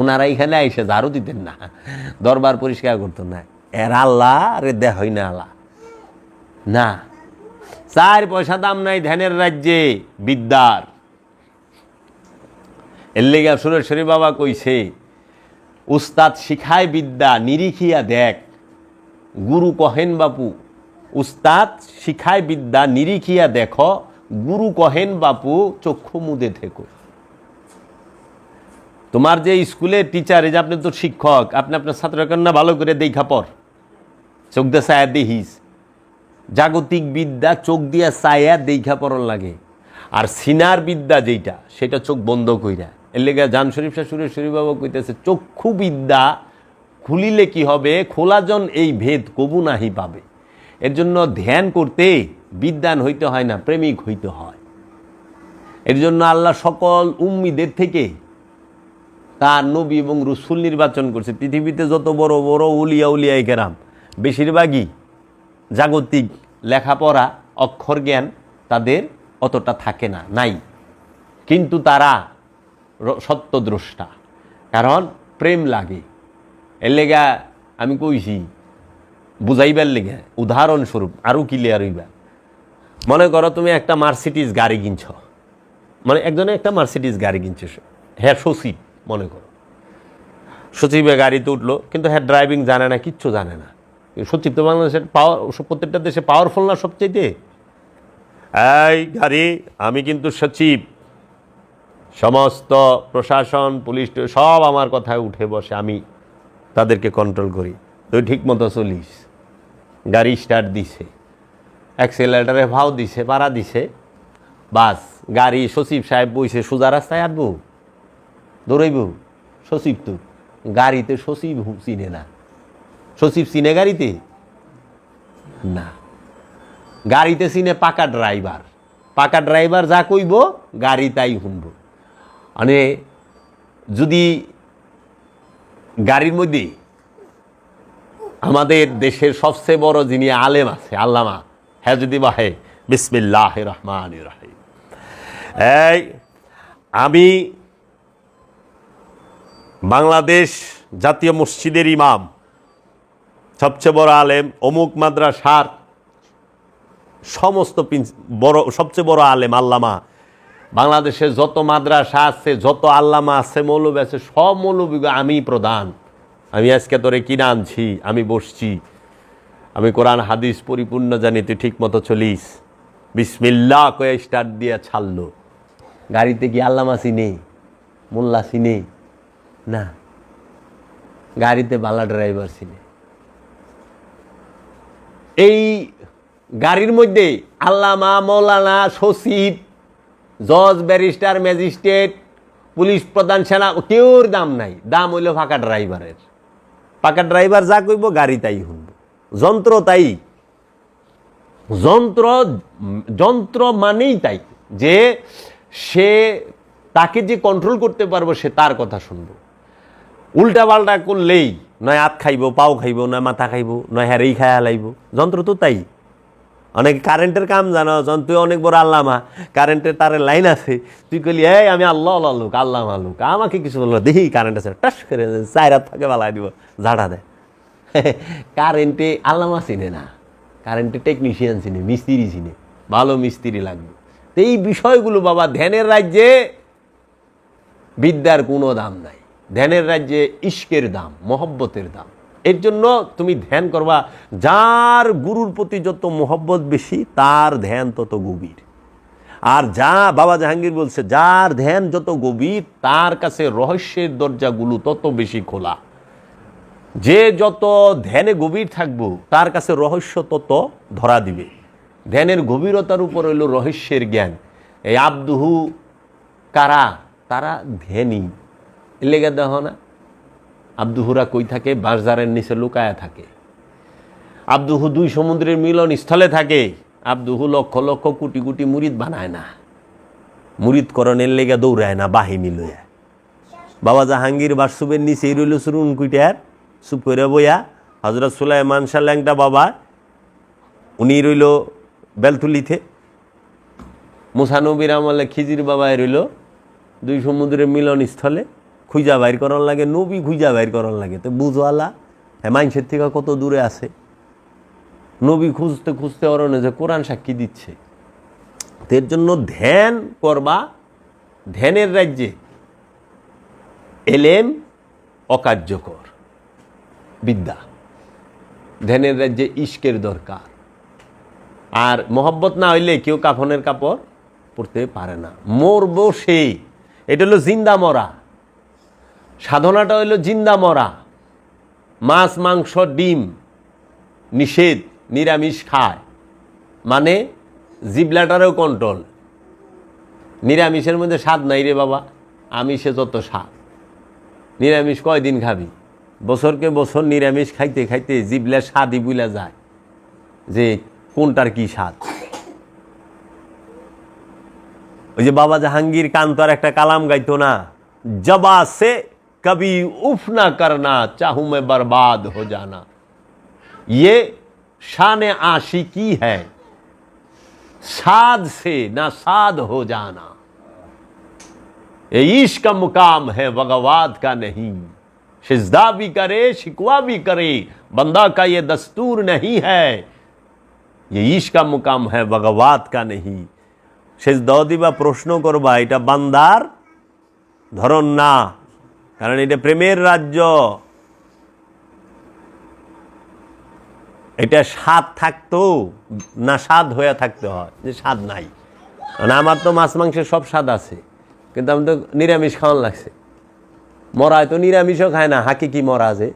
ওনারা এখানে আইসে ঝাড়ু দিতেন না, দরবার পরিষ্কার করতো না, এর আল্লাহ রে দেয় হয় না আল্লাহ না। 4 পয়সা দাম নাই ধ্যানের রাজ্যে বিদ্যার। এর লেগে সুরেশ্বরী বাবা কইছে, উস্তাদ শিখায় বিদ্যা নিরিখিয়া দেখ, গুরু কহেন বাপু। উস্তাদ শিখায় বিদ্যা নিরিখিয়া দেখো, গুরু কহেন বাপু চক্ষু মুদে থেকো। তোমার যে স্কুলের টিচার, এই যে আপনি তো শিক্ষক, আপনি আপনার ছাত্রকন্যা ভালো করে দেখা পর, চোখ দিয়ে ছায়া দেখিস। জাগতিক বিদ্যা চোখ দিয়া ছায়া দেখা পড়ন লাগে, আর সিনার বিদ্যা যেটা সেটা চোখ বন্ধ কইরা। এর লেগে জান শরীফ শাহ সুরেশ্বরী বাবা কইতেছে, চক্ষু বিদ্যা খুলিলে কি হবে, খোলাজন এই ভেদ কবু নাহি পাবে। এর জন্য ধ্যান করতে বিদ্বান হইতে হয় না, প্রেমিক হইতে হয়। এর জন্য আল্লাহ সকল উম্মিদের থেকে তার নবী এবং রসুল নির্বাচন করছে। পৃথিবীতে যত বড় বড় উলিয়া কেরাম বেশিরভাগই জাগতিক লেখাপড়া, অক্ষর জ্ঞান তাদের অতটা থাকে না, নাই, কিন্তু তারা সত্যদ্রষ্টা, কারণ প্রেম লাগে। এর লেগা আমি কইছি বুঝাইবার লেগে, উদাহরণস্বরূপ আরও ক্লিয়ার হইবা। মনে করো তুমি একটা মার্সিডিজ গাড়ি কিনছ, মানে একজনে একটা মার্সিডিজ গাড়ি কিনছে, হ্যাঁ সচিব, মনে করো সচিবে গাড়িতে উঠলো, কিন্তু হ্যাঁ ড্রাইভিং জানে না, কিচ্ছু জানে না। সচিব তো বাংলাদেশের প্রত্যেকটা দেশে পাওয়ারফুল না সবচাইতে? এই গাড়ি, আমি কিন্তু সচিব, সমস্ত প্রশাসন, পুলিশ সব আমার কথায় উঠে বসে, আমি তাদেরকে কন্ট্রোল করি। তুই ঠিক মতো চলিস। গাড়ি স্টার্ট দিছে, অ্যাক্সেলারেটারে ভাও দিছে, পাড়া দিছে, বাস গাড়ি, সচিব সাহেব বইছে, সোজা রাস্তায় আটবো, দৌড়াইব? সচিব তো গাড়িতে সচিব চিনে না। সচিব চিনে গাড়িতে না, গাড়িতে চিনে পাকা ড্রাইভার। পাকা ড্রাইভার যা কইব গাড়ি তাই শুনব। মানে যদি গাড়ির মধ্যে আমাদের দেশের সবচেয়ে বড় যিনি আলেম আছে, আল্লামা, হ্যাঁ যদি বাহে বিসমিল্লাহির রহমানির রহিম, এই আমি বাংলাদেশ জাতীয় মসজিদের ইমাম, সবচেয়ে বড় আলেম, অমুক মাদ্রাসার সমস্ত বড়, সবচেয়ে বড় আলেম আল্লামা, বাংলাদেশে যত মাদ্রাসা আছে, যত আল্লামা আছে, মৌলবী আছে, সব মৌলবী আমি প্রধান। আমি আজকে তোরে কিনে আনছি, আমি বসছি, আমি কোরআন হাদিস পরিপূর্ণ জানি, তুই ঠিক মতো চলিস। বিসমিল্লাহ কয়ে স্টার্ট দিয়ে ছাড়লো। গাড়িতে কি আল্লামা চিনে, মোল্লা চিনে না, গাড়িতে বালা ড্রাইভার চিনে। এই গাড়ির মধ্যে আল্লামা, মৌলানা, সচিব, জজ, ব্যারিস্টার, ম্যাজিস্ট্রেট, পুলিশ প্রধান, সেনা, কেউর দাম নাই। দাম হইল ফাঁকা ড্রাইভারের। পাকা ড্রাইভার যা কইব গাড়ি তাই শুনব, যন্ত্র তাই। যন্ত্র মানেই তাই, যে সে তাকে যে কন্ট্রোল করতে পারবো সে তার কথা শুনবো। উল্টা পাল্টা করলেই নয় হাত খাইব, পাও খাইব, নয় মাথা খাইব, নয় হ্যারেই খায়া লাইব। যন্ত্র তো তাই। অনেক কারেন্টের কাম জানো, তুই অনেক বড় আল্লামা, কারেন্টের তারের লাইন আছে, তুই কইলি এই আমি আল্লাহ লোক, আল্লাহ মালুক, আমাকে কিছু বললো, দেখি কারেন্ট আছে, টাস করে 4 হাত থাকে বালাই দিব, ঝাড়া দেয়। কারেন্টে আল্লামা চিনে না, কারেন্টে টেকনিশিয়ান চিনে, মিস্ত্রি চিনে, ভালো মিস্ত্রি লাগবে। তো এই বিষয়গুলো বাবা, ধ্যানের রাজ্যে বিদ্যার কোনো দাম নাই, ধ্যানের রাজ্যে ইশকের দাম, মহব্বতের দাম। এর জন্য তুমি ধ্যান করবা, যার গুরুর প্রতি যত মহব্বত বেশি তার ধ্যান তত গভীর। আর যা বাবা জাহাঙ্গীর বলছে, যার ধ্যান যত গভীর তার কাছে রহস্যের দরজাগুলো তত বেশি খোলা। যে যত ধ্যানে গভীর থাকবো তার কাছে রহস্য তত ধরা দিবে। ধ্যানের গভীরতার উপর হইল রহস্যের জ্ঞান। এই আব্দুহু কারা, তারা ধ্যানী। লেগে দেহ না, আব্দুহুরা কই থাকে? বাঁশঝাড়ের নিচে লুকায়া থাকে। আব্দুহু 2 সমুদ্রের মিলন স্থলে থাকে। আব্দুহু লক্ষ লক্ষ কোটি কোটি মুরিদ বানায় না, মুরিদকরণের লেগে দৌড়ায় না বাহিনী লইয়া। বাবা জাহাঙ্গীর বাসুবের নিচেই রইল চুরুন কুইটার, চুপ করে বইয়া। হজরত সুলাইমান শাহ ল্যাংটা বাবা, উনি রইল বেলতুলিতে। মুসা নবীর আমলে খিজির বাবায় রইল 2 সমুদ্রের মিলন স্থলে। খুঁজা বাইর করার লাগে, নবী খুঁজা বাইর করার লাগে। তো বুঝওয়ালা হ্যাঁ মানুষের থেকে কত দূরে আছে। নবী খুঁজতে খুঁজতে অরণ্যে যে কোরআন সাক্ষী দিচ্ছে। এর জন্য ধ্যান করবা, ধ্যানের রাজ্যে এলেম অকার্যকর বিদ্যা, ধ্যানের রাজ্যে ইশকের দরকার। আর মহব্বত না হইলে কেউ কাফনের কাপড় পরতে পারে না। মরবো সেই, এটা হলো জিন্দা মরা। সাধনাটা হইল জিন্দা মরা। মাছ মাংস ডিম নিষেধ, নিরামিষ খায়, মানে জিবলাটারও কন্ট্রোল। নিরামিষের মধ্যে স্বাদ নাই রে বাবা, আমিষে যত স্বাদ। নিরামিষ কয়দিন খাবি? বছরকে বছর নিরামিষ খাইতে খাইতে জিবলা স্বাদই বুলা যায় যে কোনটার কি স্বাদ। ওই যে বাবা জাহাঙ্গীর কান্তর একটা কালাম গাইতো না, জবা সে কবি উফ না করনা, চাহু মে বরবাদ হো জানা, ये शान आशिकी है, साध से ना साध हो जाना, ये इश्क का मुकाम है बगवात का नहीं, सिजदा भी करे शिकवा भी करे, बंदा का ये दस्तूर नहीं है, ये इश्क का मुकाम है बगवात का नहीं। सिजदा दिबा प्रश्न करबा, এটা বান্দার ধরন না, কারণ এটা প্রেমের রাজ্য। এটা স্বাদ থাকতো না, স্বাদ হয়ে থাকতে হয়, যে স্বাদ নাই। মানে আমার তো মাছ মাংসের সব স্বাদ আছে, কিন্তু আমি তো নিরামিষ খাওয়ান লাগছে। মরায় তো নিরামিষও খায় না, হাকি কি মরা যে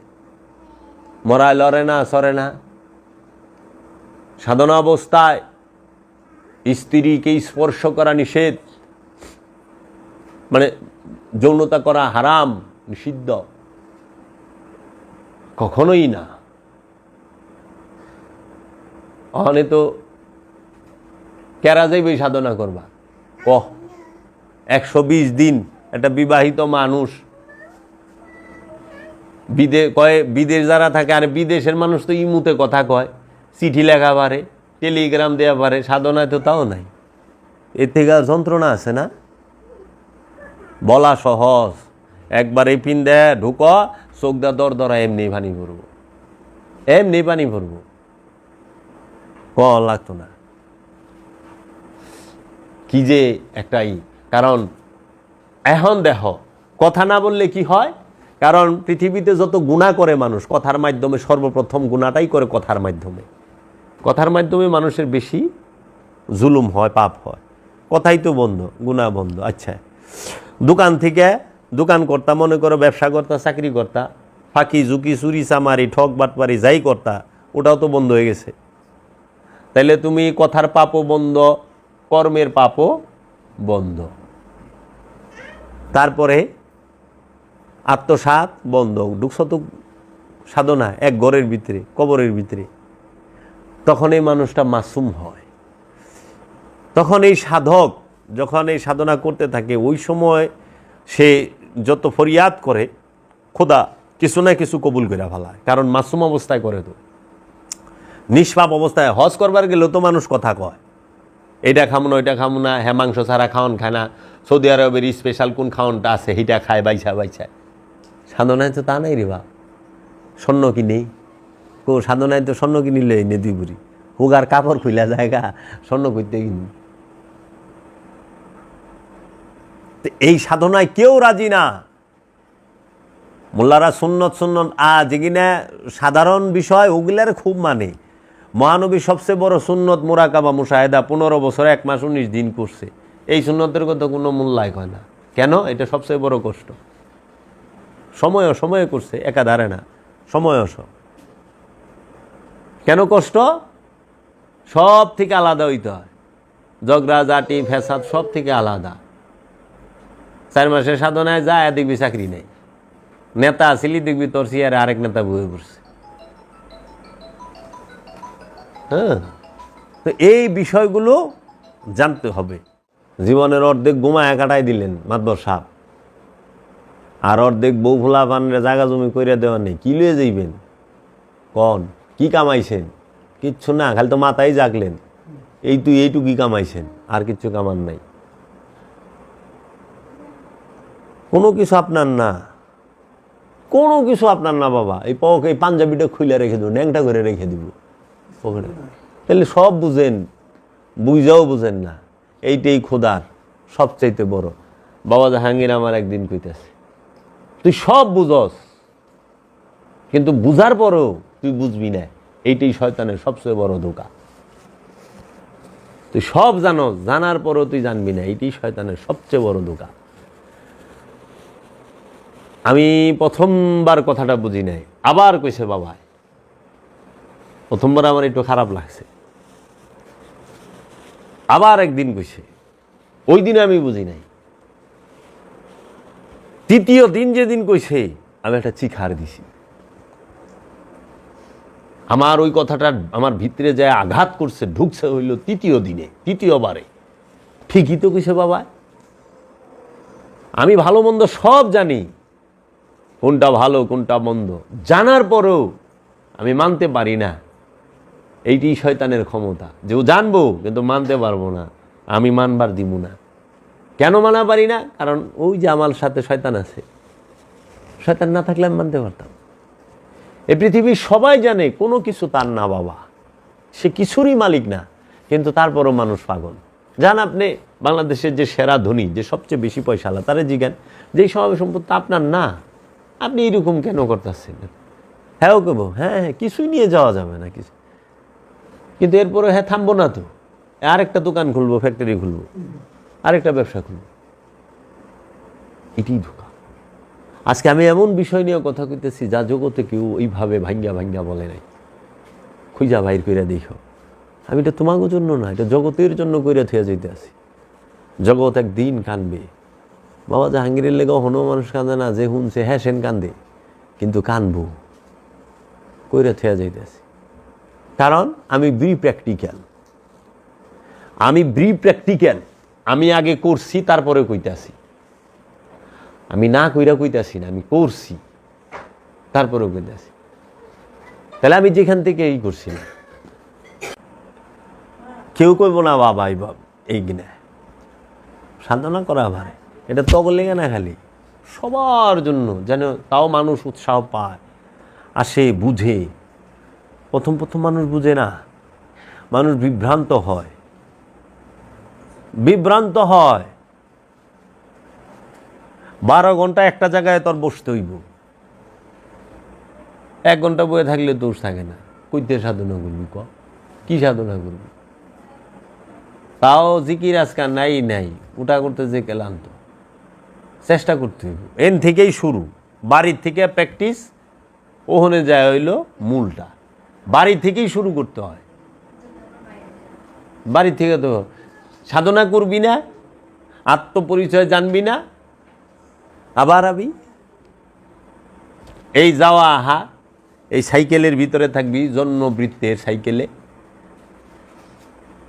মরায় লড়ে না, সরে না। সাধনা অবস্থায় স্ত্রীকে স্পর্শ করা নিষেধ, মানে যৌনতা করা হারাম, নিষিদ্ধ, কখনোই না। অনে তো কেরা যাইবে সাধনা করবা, 120 দিন একটা বিবাহিত মানুষ বিদেশ যারা থাকে, আর বিদেশের মানুষ তো ইমুতে কথা কয়, চিঠি লেখা পারে, টেলিগ্রাম দেওয়া পারে, সাধনায় তো তাও নাই। এর থেকে যন্ত্রণা আছে না? বলা সহজ, একবার এই পিন দেয় ঢুক, চোখ দা দর দরা এমনি পানি ভরবো, এমনি পানি ভরবো, লাগতো না। কি যে একটাই কারণ। এখন দেখো, কথা না বললে কি হয়? কারণ পৃথিবীতে যত গুনাহ করে মানুষ, কথার মাধ্যমে সর্বপ্রথম গুনাহটাই করে কথার মাধ্যমে। কথার মাধ্যমে মানুষের বেশি জুলুম হয়, পাপ হয়। কথাই তো বন্ধ, গুনাহ বন্ধ। আচ্ছা, দোকান থেকে দোকান কর্তা, মনে করো ব্যবসা কর্তা, চাকরি কর্তা, ফাঁকি ঝুঁকি, চুরি চামারি, ঠক বাটপারি যাই কর্তা, ওটাও তো বন্ধ হয়ে গেছে। তাইলে তুমি কথার পাপও বন্ধ, কর্মের পাপও বন্ধ। তারপরে আত্মসাৎ বন্ধ। ঢুকছ তো সাধনা এক ঘরের ভিতরে, কবরের ভিতরে, তখন এই মানুষটা মাসুম হয়। তখন এই সাধক যখন এই সাধনা করতে থাকে, ওই সময় সে যত ফরিয়াদ করে, খোদা কিছু না কিছু কবুল করে ফেলায়, কারণ মাসুম অবস্থায় করে। তো নিষ্পাপ অবস্থায় হজ করবার গেলেও তো মানুষ কথা কয়, এটা খামো না ওইটা খামো না, হ্যাঁ মাংস ছাড়া খাওয়ান খায় না, সৌদি আরবের স্পেশাল কোন খাওয়ানটা আছে সেইটা খায় বাইছা বাইছা। সাধনায় তো তা নাই রে বাপ, স্বর্ণ কিনেই সাধনায় তো স্বর্ণ কিনিলে নে দুই বুড়ি হুগার কাপড় খুইলা জায়গা স্বর্ণ করতে কিনি। এই সাধনায় কেউ রাজি না। মোল্লারা সুন্নত সুন্নত যেগুলা সাধারণ বিষয় ওগুলার খুব মানে। মহানবী সবচেয়ে বড় সুন্নত মোরাকাবা মুশাহেদা 15 বছর 1 মাস 19 দিন করছে। এই সুন্নতের কথা কোনো মূল্যায় হয় না। কেন? এটা সবচেয়ে বড় কষ্ট। সময়ে করছে, একাধারে না, সময়স। কেন কষ্ট? সব থেকে আলাদা হইতে হয়, ঝগড়া জাটি ফ্যাসাদ সব থেকে আলাদা। 4 মাসের সাধনায় যায় দেখবি চাকরি নেই, নেতা আসিলি দেখবি তোর চেয়ারে আরেক নেতা বয়ে পড়ছে। হ্যাঁ, তো এই বিষয়গুলো জানতে হবে। জীবনের অর্ধেক ঘুমায় কাটাই দিলেন মাতবর সাহেব, আর অর্ধেক বউ ফুলা পানরে জায়গা জমি কইরা দেওয়া নেই। কি লয়ে যাইবেন কন? কি কামাইছেন? কিচ্ছু না, খালি তো মাথায় জাগলেন। এইটুকুই কামাইছেন, আর কিচ্ছু কামান নাই। কোনো কিছু আপনার না, কোনো কিছু আপনার না বাবা। এই পাঞ্জাবিটা খুলে রেখে দেবো, ন্যাংটা করে রেখে দিব পকেটে। তাহলে সব বুঝেন, বুঝাও বুঝেন না। এইটাই খোদার সবচাইতে বড়। বাবা জাহাঙ্গীর আমার একদিন কইতেছে, তুই সব বুঝস কিন্তু বুঝার পরও তুই বুঝবি না, এইটাই শয়তানের সবচেয়ে বড় ধোঁকা। তুই সব জানো, জানার পরও তুই জানবি না, এইটাই শয়তানের সবচেয়ে বড় ধোঁকা। আমি প্রথমবার কথাটা বুঝি নাই, আবার কইছে বাবা। প্রথমবার আমার একটু খারাপ লাগছে, আবার একদিন কইছে, ওই দিনে আমি বুঝি নাই। তৃতীয় দিন যেদিন কইছে আমি একটা চিখার দিছি। আমার ওই কথাটা আমার ভিতরে যায় আঘাত করছে, ঢুকছে হইল তৃতীয় দিনে, তৃতীয়বারে। ঠিকই তো কইছে বাবা। আমি ভালো মন্দ সব জানি, কোনটা ভালো কোনটা মন্দ, জানার পরেও আমি মানতে পারি না। এইটি শয়তানের ক্ষমতা, যে ও জানবো কিন্তু মানতে পারবো না, আমি মানবার দিব না। কেন মানা পারি না? কারণ ওই যে আমার সাথে শয়তান আছে। শয়তান না থাকলে আমি মানতে পারতাম। এই পৃথিবীর সবাই জানে কোনো কিছু তার না বাবা, সে কিছুরই মালিক না, কিন্তু তারপরও মানুষ পাগল। জান আপনি বাংলাদেশের যে সেরা ধনী, যে সবচেয়ে বেশি পয়সাওয়ালা, তারা জিজ্ঞান যে এই সব সম্পত্তি আপনার না, আপনি এইরকম কেন করতেছেন? হ্যাঁ ও কেবো, হ্যাঁ কিছুই নিয়ে যাওয়া যাবে না কিছু, কিন্তু এরপরে হ্যাঁ থামবো না তো, আরেকটা দোকান খুলবো, ফ্যাক্টরি খুলবো, আরেকটা ব্যবসা খুলবো। এটাই ধোঁকা। আজকে আমি এমন বিষয় নিয়ে কথা কইতেছি যা জগতে কেউ এইভাবে ভাঙ্গা বলে নাই। খুঁজা বাইর কইরা দেখো। আমি এটা তোমাকে জন্য না, এটা জগতের জন্য কইরা থিয়া যাইতে আছি। জগৎ একদিন কানবে। বাবা জাহাঙ্গীরের লেগে হনো মানুষ কান্দে না, যে শুনছে হ্যাঁ সেন কান্দে, কিন্তু কানবো কইরা থিয়া যাইতে আছি। কারণ আমি প্র্যাকটিক্যাল। আমি আগে করছি, তারপরে কইতাছি। আমি না কইরা কইতাছি না, আমি করছি তারপরেও কইতাছি। তাহলে আমি যেখান থেকে এই করছি না, কেউ কইব না বাবা এই কিনা সাধনা করা ভারে, এটা তগর লেগে না, খালি সবার জন্য যেন, তাও মানুষ উৎসাহ পায়, আসে, বুঝে। প্রথম মানুষ বুঝে না, মানুষ বিভ্রান্ত হয়। 12 ঘন্টা একটা জায়গায় তোর বসতে হইব, 1 ঘন্টা বয়ে থাকলে দোষ থাকে না। কইতে সাধনা করবি? কি সাধনা করবি? তাও জিকির আজকাল নাই ওটা করতে যে ক্লান্ত। চেষ্টা করতে হইব, এন থেকেই শুরু, বাড়ির থেকে প্র্যাকটিস, ওখানে যায় হইল মূলটা। বাড়ি থেকেই শুরু করতে হয়। বাড়ি থেকে তো সাধনা করবি না, আত্মপরিচয় জানবি না, আবার এই যাওয়া আহা, এই সাইকেলের ভিতরে থাকবি, জন্মবৃত্তের সাইকেলে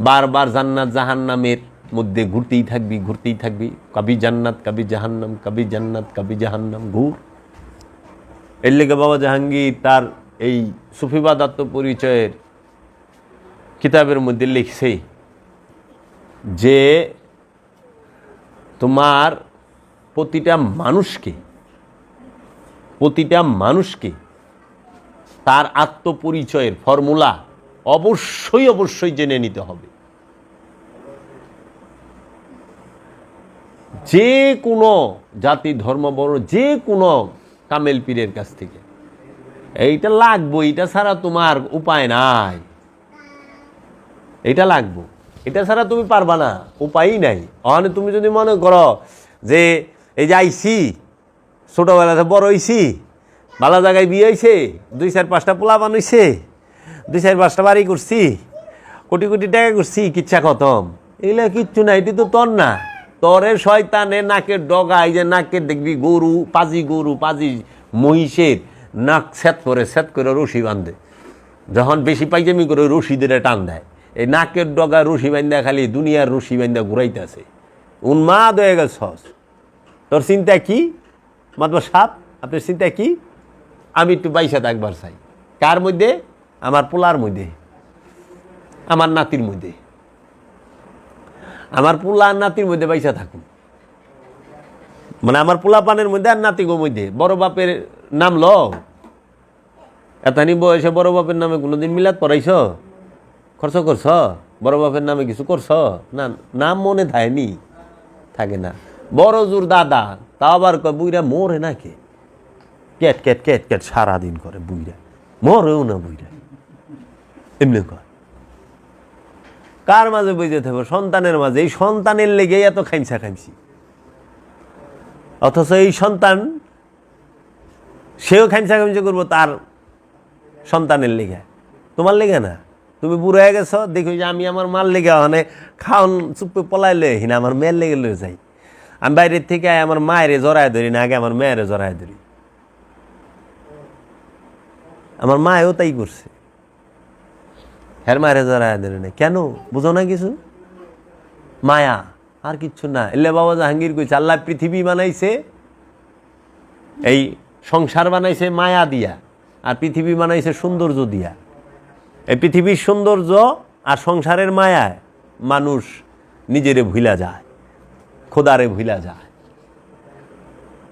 বারবার জান্নাত জাহান্নামের মধ্যে ঘুরতেই থাকবি। কবি জান্নাত কবি জাহান্নাম, কবি জান্নাত কবি জাহান্নাম, ঘুর। এর লেগে বাবা জাহাঙ্গীর তার এই সুফিবাদ আত্মপরিচয়ের কিতাবের মধ্যে লিখছে যে তোমার প্রতিটা মানুষকে তার আত্মপরিচয়ের ফর্মুলা অবশ্যই জেনে নিতে হবে। যে কোনো জাতি ধর্ম বড় যে কোনো কামেল পীরের কাছ থেকে এইটা লাগবো, এটা ছাড়া তোমার উপায় নাই। এটা লাগবো, এটা ছাড়া তুমি পারবা না, উপায়ই নাই। অনে তুমি যদি মনে করো যে এই যে আইসি ছোটবেলাতে বড় হইছি, ভালো জায়গায় বিয়ে হয়েছে, 2-4-5টা পোলা বানাইছে, 2-4-5টা বাড়ি করছি, কোটি কোটি টাকা করছি, কিচ্ছা খতম, এগুলা কিচ্ছু না। এটি তো তোর না, তরে শয়তানে নাকের ডগায় যে নাকের দেখবি গরু পাজি মহিষের নাক সেট করে রশি বাঁধে, যখন বেশি পাইজামি করে রশি দিয়ে টান দেয়, এই নাকের ডগা রশি বান্ধা খালি দুনিয়ার রশি বান্ধা ঘুরাইতেছে, উন্মাদ হয়ে গেছ। তোর চিন্তা কি মাতবার সাপ, আপনার চিন্তা কি? আমি একটু বাইসা থাকবার চাই। কার মধ্যে? আমার পোলার মধ্যে, আমার নাতির মধ্যে, আমার পোলা আর নাতির মধ্যে বাইসা থাকুন। মানে আমার পোলা পানের মধ্যে আর নাতিগোর মধ্যে। বড় বাপের নাম ল, এতানি বয়সে বড় বাপের নামে কোনোদিন মিলাদ পড়াইছ, খরচ করছ? বড় বাপের নামে কিছু করছ? না, নাম মনে থাকে না। বড় জোর দাদা, তা আবার বুইরা মরে নাকি ক্যাট ক্যাট ক্যাট ক্যাট সারাদিন করে, বুইরা মরেও না, বুইরা এমনি কর। কার মাঝে বুঝে থাকবো? সন্তানের মাঝে। এই সন্তানের লেগে এত খাইছি, অথচ এই সন্তান সেও খাইমসা করবো তার সন্তানের লেগে, তোমার লেগে না। তুমি বুড়ো হয়ে গেছো, দেখো যে আমি আমার মার লেগে মানে খাওয়ান চুপে পলাই লই না, আমার মেয়ের লেগে লয়ে যাই। আমি বাইরের থেকে আমার মায়ের জড়ায় ধরি না, আগে আমার মেয়ের জড়ায় ধরি। আমার মায়েও তাই করছে, হ্যার মায়ের জড়ায় ধরি না। কেন বুঝো না কিছু? মায়া, আর কিচ্ছু না। এলে বাবা জাহাঙ্গীর কইছে আল্লাহ পৃথিবী বানাইছে, এই সংসার বানাইছে মায়া দিয়া, আর পৃথিবী বানাইছে সৌন্দর্য দিয়া। এই পৃথিবীর সৌন্দর্য আর সংসারের মায়ায় মানুষ নিজেরে ভুলা যায়, খোদারে ভুলা যায়।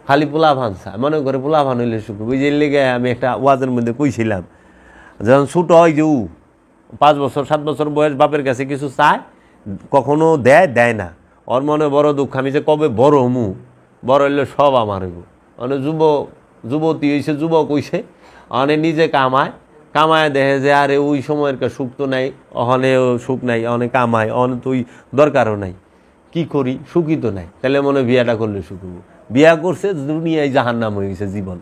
খালি পোলা ভানসা মনে করে, পোলা ভান হইলে সুখ। বুঝে লেগে আমি একটা ওয়াজের মধ্যে কইছিলাম, যখন ছোট হয় যে 5 বছর 7 বছর বয়স, বাপের কাছে কিছু চায়, কখনো দেয় না। ওর মনে বড় দুঃখ, আমি যে কবে বড় হমু, বড় হইলে সব আমার হইব। মানে যুবতী হয়েছে, যুবক হইছে, অনে নিজে কামায় দেখে যে আরে ওই সময়ের সুখ তো নাই, অহনেও সুখ নাই, অনেক কামায়, অনে তুই দরকারও নাই, কি করি, সুখী তো নাই। তাহলে মনে বিয়াটা করলে সুখ হইব। বিয়া করছে, দুনিয়ায় জাহান্নাম হয়ে গেছে, জীবন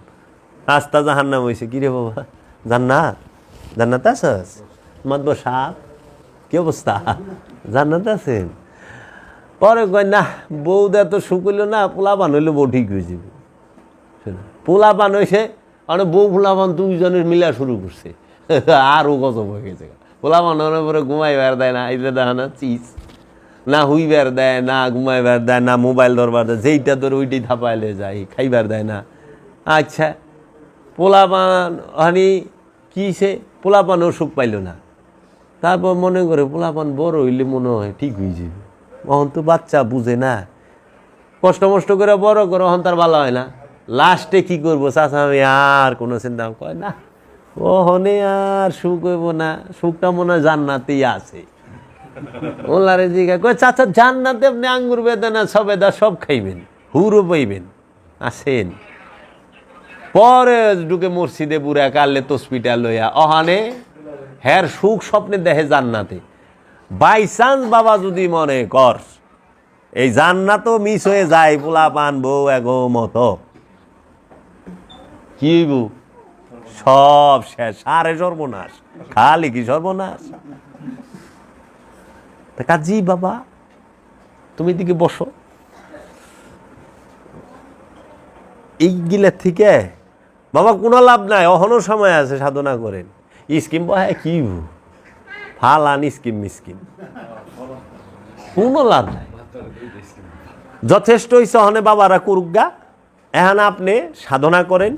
রাস্তা জাহান্নাম হয়েছে। কিরে বাবা, জান্নাত আছস? মাতব সাপ, কি অবস্থা? জান্নাত আছেন? পরে কয় না, বউ দেয় তো সুখ হইল না, পোলা পান হইলে বউ ঠিক হয়ে যাবে। পোলা পান হয়েছে, মানে বউ পোলা পান দুইজনের মিলা শুরু করছে, আরও গজব হয়ে গেছে। পোলা পান হওয়ার পরে ঘুমাইবার দেয় না, এটা দেখা না চিজ না, হুইবার দেয় না, ঘুমাইবার দেয় না, মোবাইল ধরবার দেয়, যেইটা ধরে ওইটাই থাপাইলে যায়, খাইবার দেয় না। আচ্ছা, পোলা পান হানি কি সে পোলা পানও সুখ পাইল না। তারপর মনে করে পোলা পান বড় হইলে মনে হয় ঠিক হয়ে যাবে। অহন তো বাচ্চা বুঝে না, কষ্ট মষ্ট করে বড় করে, অহন তার ভালো হয় না। লাস্টে কি করবো? চাচা আমি আর কোনো চিন্তা কয় না, ওহনে আর সুখ হইব না, সুখটা মনে হয় জান্নাতেই আছে। ওলারে জিজ্ঞাসা কয়, চাচা জান্নাতে আপনি আঙ্গুর বেদানা সবেদা সব খাইবেন, হুরও পাইবেন, আসেন। পরে ঢুকে মসজিদে বুড়া কালে তসপিটা লইয়া অহানে হ্যার সুখ স্বপ্নে দেখে জান্নাতে। বাই চান্স বাবা যদি মনে কর এই জান্নাতও মিস হয়ে যায়, পোলা পান বউ এগো মতো, কি সব শেষ, আরে সর্বনাশ, খালি কি সর্বনাশ। কাজী বাবা তুমি দিকে বসো, এইগুলা থেকে বাবা কোনো লাভ নাই, অহনো সময় আছে, সাধনা করেন। স্কিম হ্যাঁ কি ফালান স্কিম মিস্কিম, কোনো লাভ নাই। যথেষ্ট হয়েছে অহনে বাবারা করুক গা। এখন আপনি সাধনা করেন,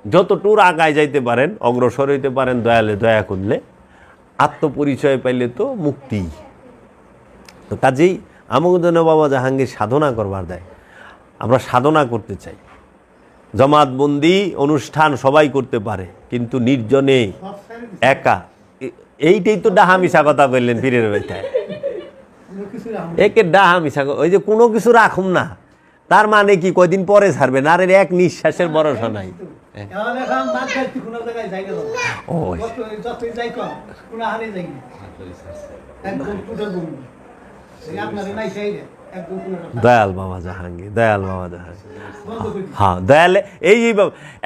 যতটুর আগায় যাইতে পারেন, অগ্রসর হইতে পারেন দয়ালে দয়া করলে, আত্মপরিচয় পাইলে তো মুক্তি। তো কাজেই আমাকে যেন বাবা জাহাঙ্গীর সাধনা করবার দেয়। আমরা সাধনা করতে চাই, জমাতবন্দি অনুষ্ঠান সবাই করতে পারে, কিন্তু নির্জনে একা, এইটাই তো ডাহা মিশা কথা বললেন পীরের বেটায়। একে ডাহা মিশা, ওই যে কোনো কিছু রাখুম না, তার মানে কি কয়দিন পরে ছাড়বেন, আর এক নিঃশ্বাসের ভরসা নাই। দয়াল বাবা জাহাঙ্গীর, দয়াল বাবা জাহাঙ্গীর, হ্যাঁ দয়ালে এই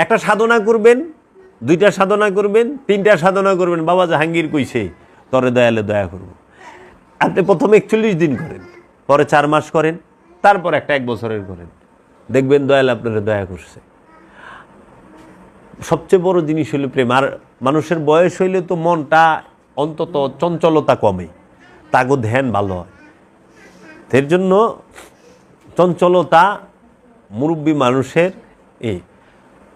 একটা সাধনা করবেন, দুইটা সাধনা করবেন, তিনটা সাধনা করবেন, বাবা জাহাঙ্গীর কইছে তরে দয়ালে দয়া করব। আপনি প্রথমে 41 দিন করেন, পরে 4 মাস করেন, তারপর একটা 1 বছরের করেন, দেখবেন দয়াল আপনারা দয়া করছে। সবচেয়ে বড় জিনিস হলো প্রেম। আর মানুষের বয়স হইলে তো মনটা অন্তত চঞ্চলতা কমে, তাগো ধ্যান ভালো হয়। এর জন্য চঞ্চলতা মুরব্বী মানুষের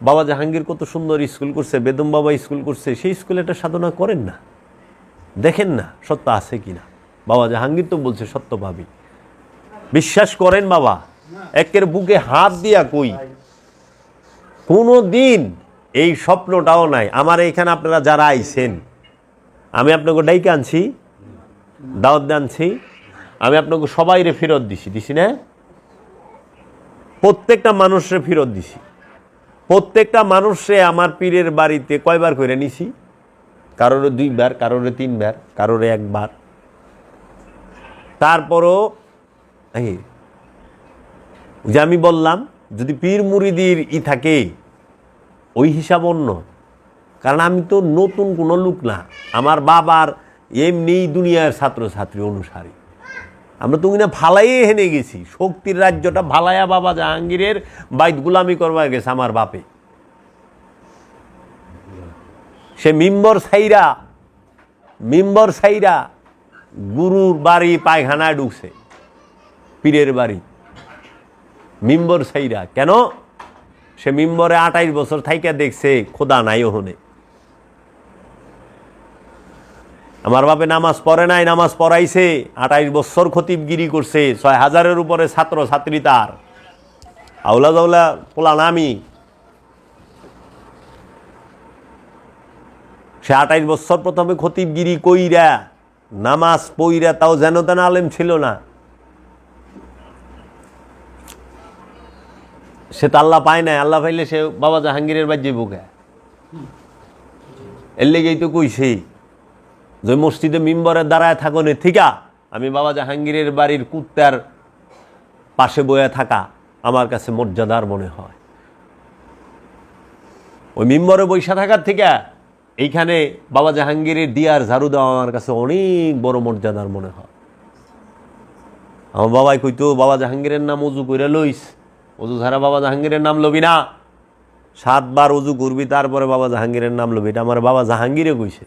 বাবা জাহাঙ্গীর কত সুন্দর স্কুল করছে, বেদম বাবা স্কুল করছে, সেই স্কুলে একটা সাধনা করেন না, দেখেন না সত্য আছে কিনা। বাবা জাহাঙ্গীর তো বলছে সত্য পাবি, বিশ্বাস করেন বাবা, একের বুকে হাত দিয়া কই কোনো দিন এই স্বপ্নটাও নাই। আমার এখানে আপনারা যারা আইছেন, আমি আপনাকে ডাইকে আনছি, দাওয়াত আনছি, আমি আপনাকে সবাইরে ফেরত দিছি না, প্রত্যেকটা মানুষরে ফেরত দিছি, প্রত্যেকটা মানুষরে আমার পীরের বাড়িতে কয়বার করে নিছি, কারোরে 2 বার, কারোরে 3 বার, কারোরে 1 বার। তারপরও যে আমি বললাম যদি পীর মুরিদির থাকে ওই হিসাব অন্য, কারণ আমি তো নতুন কোনো লোক না, আমার বাবার এমনি দুনিয়ার ছাত্রছাত্রী অনুসারী। আমরা তো না ফালাইয়ে হেনে গেছি, শক্তির রাজ্যটা ফালাইয়া বাবা জাহাঙ্গীরের বাইত গুলামি করবার গেছে আমার বাপে। সে মিম্বর সাইরা গুরুর বাড়ি পায়খানায় ঢুকছে, পীরের বাড়ি মিম্বর সাইরা। কেন? সে মিম্বরে 28 বছর থাইকা দেখছে খোদা নাই ওখানে। আমার বাপে নামাজ পড়ে নাই, নামাজ পড়াইছে, 28 বছর খতিবগিরি করছে, 6000-এর উপরে ছাত্র ছাত্রী তার, আউলা জাউলা পোলা নামি। সে 28 বছর প্রথমে খতিবগিরি কইরা নামাজ পইরা, তাও যেন তেন আলেম ছিল না। সে তো আল্লাহ পায় নাই, আল্লাহ পাইলে সে বাবা জাহাঙ্গীরের বাজ্যে বুকে। এর লেগেই তো কইছে যে মসজিদে মিম্বরের দাঁড়ায় থাকনে থিকা আমি বাবা জাহাঙ্গীরের বাড়ির কুত্তার পাশে বয়ে থাকা আমার কাছে মর্যাদার মনে হয়। ওই মিম্বরে বৈশা থাকার থেকে এইখানে বাবা জাহাঙ্গীরের দিয়ার ঝাড়ু দেওয়া আমার কাছে অনেক বড় মর্যাদার মনে হয়। আমার বাবাই কইতো বাবা জাহাঙ্গীরের নাম উজু করে লইস, উজু ছাড়া বাবা জাহাঙ্গীরের নাম লবি না, 7 বার উজু করবি তারপরে বাবা জাহাঙ্গীরের নাম লবি। এটা আমার বাবা জাহাঙ্গীরে কইছে।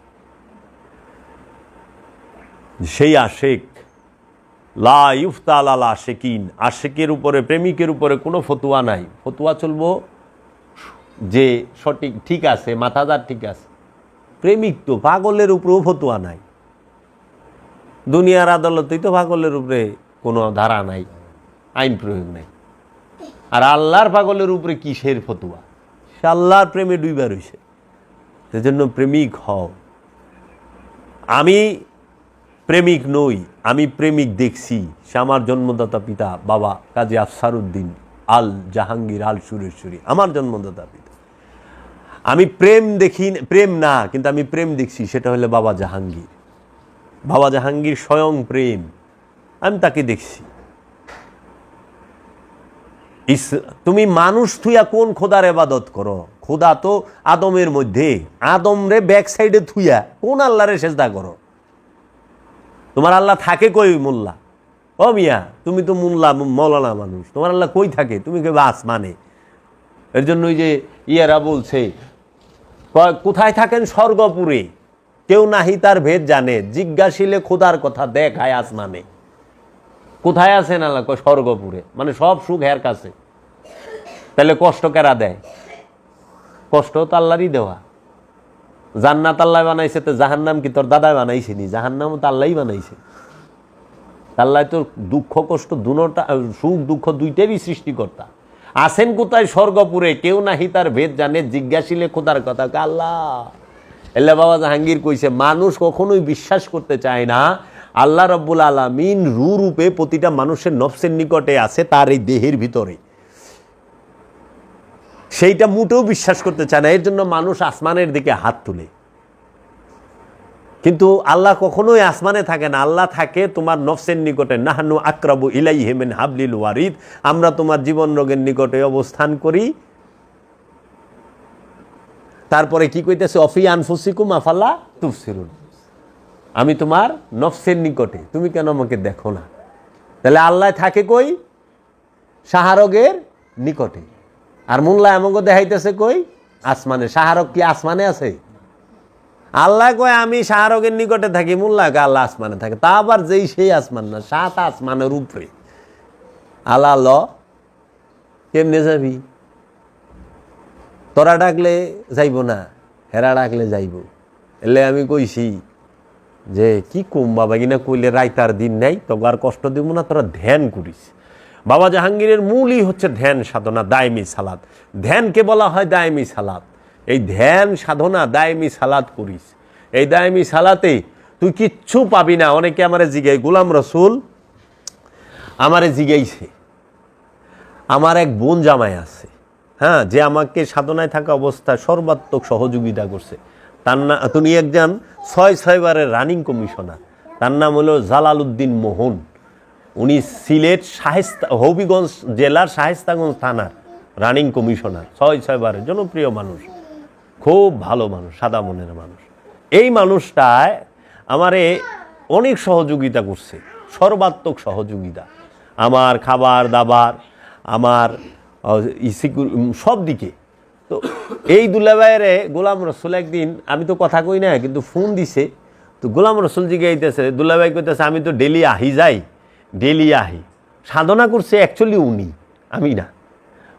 সেই আশেক লা ইফতা আলাল আশেকিন, আশেকের উপরে প্রেমিকের উপরে কোনো ফতুয়া নাই। ফতুয়া চলবো যে সঠিক ঠিক আছে, মাথাদার ঠিক আছে। প্রেমিক তো পাগলের উপরেও ফতুয়া নাই, দুনিয়ার আদালতেই তো পাগলের উপরে কোনো ধারা নাই, আইন প্রয়োগ নাই। আর আল্লাহর পাগলের উপরে কিসের ফতুয়া? সে আল্লাহর প্রেমে ডুইবা রইছে। সেজন্য প্রেমিক হও। আমি প্রেমিক নই, আমি প্রেমিক দেখছি। সে আমার জন্মদাতা পিতা বাবা কাজী আফসারউদ্দিন আল জাহাঙ্গীর আল সুরেশ্বরী, আমার জন্মদাতা পিতা। আমি প্রেম দেখি, প্রেম না, কিন্তু আমি প্রেম দেখছি, সেটা হলো বাবা জাহাঙ্গীর। বাবা জাহাঙ্গীর স্বয়ং প্রেম, আমি তাকে দেখছি। তুমি মানুষ থুইয়া কোন খোদার ইবাদত করো? খোদা তো আদমের মধ্যে, আদম রে ব্যাক সাইডে থুইয়া কোন আল্লাহরে সেজদা করো? তোমার আল্লাহ থাকে কই? মোল্লা। ও মিয়া, তুমি তো মোল্লা মৌলানা মানুষ, তোমার আল্লাহ কই থাকে? তুমি কে আসমানে। এর জন্য ওই যে ইয়ারা বলছে কোথায় থাকেন? স্বর্গপুরে, কেউ নাহি তার ভেদ জানে, জিজ্ঞাসিলে খোদার কথা দেখায় আসমানে। কোথায় আছেন আল্লাহ? স্বর্গপুরে। মানে সব সুখ হের কাছে। তাহলে কষ্ট কেরা দেয়? কষ্ট তো আল্লাহরই দেওয়া। জান্নাত আল্লাহ বানাইছে, তো জাহান্নাম কি তোর দাদাই বানাইছে নি? জাহান্নামও তো আল্লাহই বানাইছে। আল্লাহ তো দুঃখ কষ্ট দুটোটা, সুখ দুঃখ দুইটারই সৃষ্টিকর্তা। আছেন কোথায়? স্বর্গপুরে। কেউ নাহি তার ভেদ জানে, জিজ্ঞাসিলে খোদার কথা আল্লাহ। এল্লা বাবা জাহাঙ্গীর কইছে, মানুষ কখনোই বিশ্বাস করতে চায় না আল্লাহ রব্বুল আলামিন রূপে প্রতিটা মানুষের নফসের নিকটে আছে, তার এই দেহের ভিতরে। সেইটা মোটেও বিশ্বাস করতে চায় না। এর জন্য মানুষ আসমানের দিকে হাত তুলে। কিন্তু আল্লাহ কখনোই আসমানে থাকে না, আল্লাহ থাকে তোমার নফসের নিকটে। নাহনু আকরাবু ইলাইহি মিন হাবলিল ওয়ারিদ, আমরা তোমার জীবন রোগের নিকটে অবস্থান করি। তারপরে কি কইতেছে? অফি আনফুসিকুম আফালা তুবসিরুন, আমি তোমার নফসের নিকটে, তুমি কেন আমাকে দেখো না? তাহলে আল্লাহ থাকে কই? শাহরগের নিকটে। আর মোল্লা আমাকে দেখাইতেছে কই? আসমানে। শাহরগ কি আসমানে আছে? আল্লাহ কয় আমি শাহরগের নিকটে থাকি, মোল্লা কয় আল্লাহ আসমানে থাকে। তা আবার যেই সেই আসমান না, 7 আসমানের উপরে। আল্লাহ ল কেমনে যাবি? তোরা ডাকলে যাইব না, হেরা ডাকলে যাইব। এলে আমি কইছি যে কি কম বাবা, কিনা কইলে রাইতার দিন নাই, তোকে আর কষ্ট দিব না, তোরা ধ্যান করিস। বাবা জাহাঙ্গীরের মূলই হচ্ছে ধ্যান সাধনা, দায়মি সালাত। ধ্যানকে বলা হয় দায়মি সালাত। এই ধ্যান সাধনা দায়মি সালাত করিস। এই দায়মি সালাতে তুই কিচ্ছু পাবি না। অনেকে আমারে জিগাই, গোলাম রসুল আমারে জিগাইছে, আমার এক বোন জামাই আছে, হ্যাঁ, যে আমাকে সাধনায় থাকা অবস্থায় সর্বাত্মক সহযোগিতা করছে। তার নাম, তিনি একজন 6 বারের রানিং কমিশনার। তার নাম হলো জালাল উদ্দিন মোহন। উনি সিলেট হবিগঞ্জ জেলার শায়েস্তাগঞ্জ থানার রানিং কমিশনার, 6 বারের জনপ্রিয় মানুষ, খুব ভালো মানুষ, সাদা মনের মানুষ। এই মানুষটায় আমারে অনেক সহযোগিতা করছে, সর্বাত্মক সহযোগিতা, আমার খাবার দাবার, আমার সব দিকে। তো এই দুলাভাইরে গোলাম রসুল একদিন, আমি তো কথা কই না, কিন্তু ফোন দিছে। তো গোলাম রসুল জিগাইতেছে, দুলাভাই কইতেছে আমি তো ডেলি যাই, ডেলি আহি। সাধনা করছে অ্যাকচুয়ালি উনি, আমি না।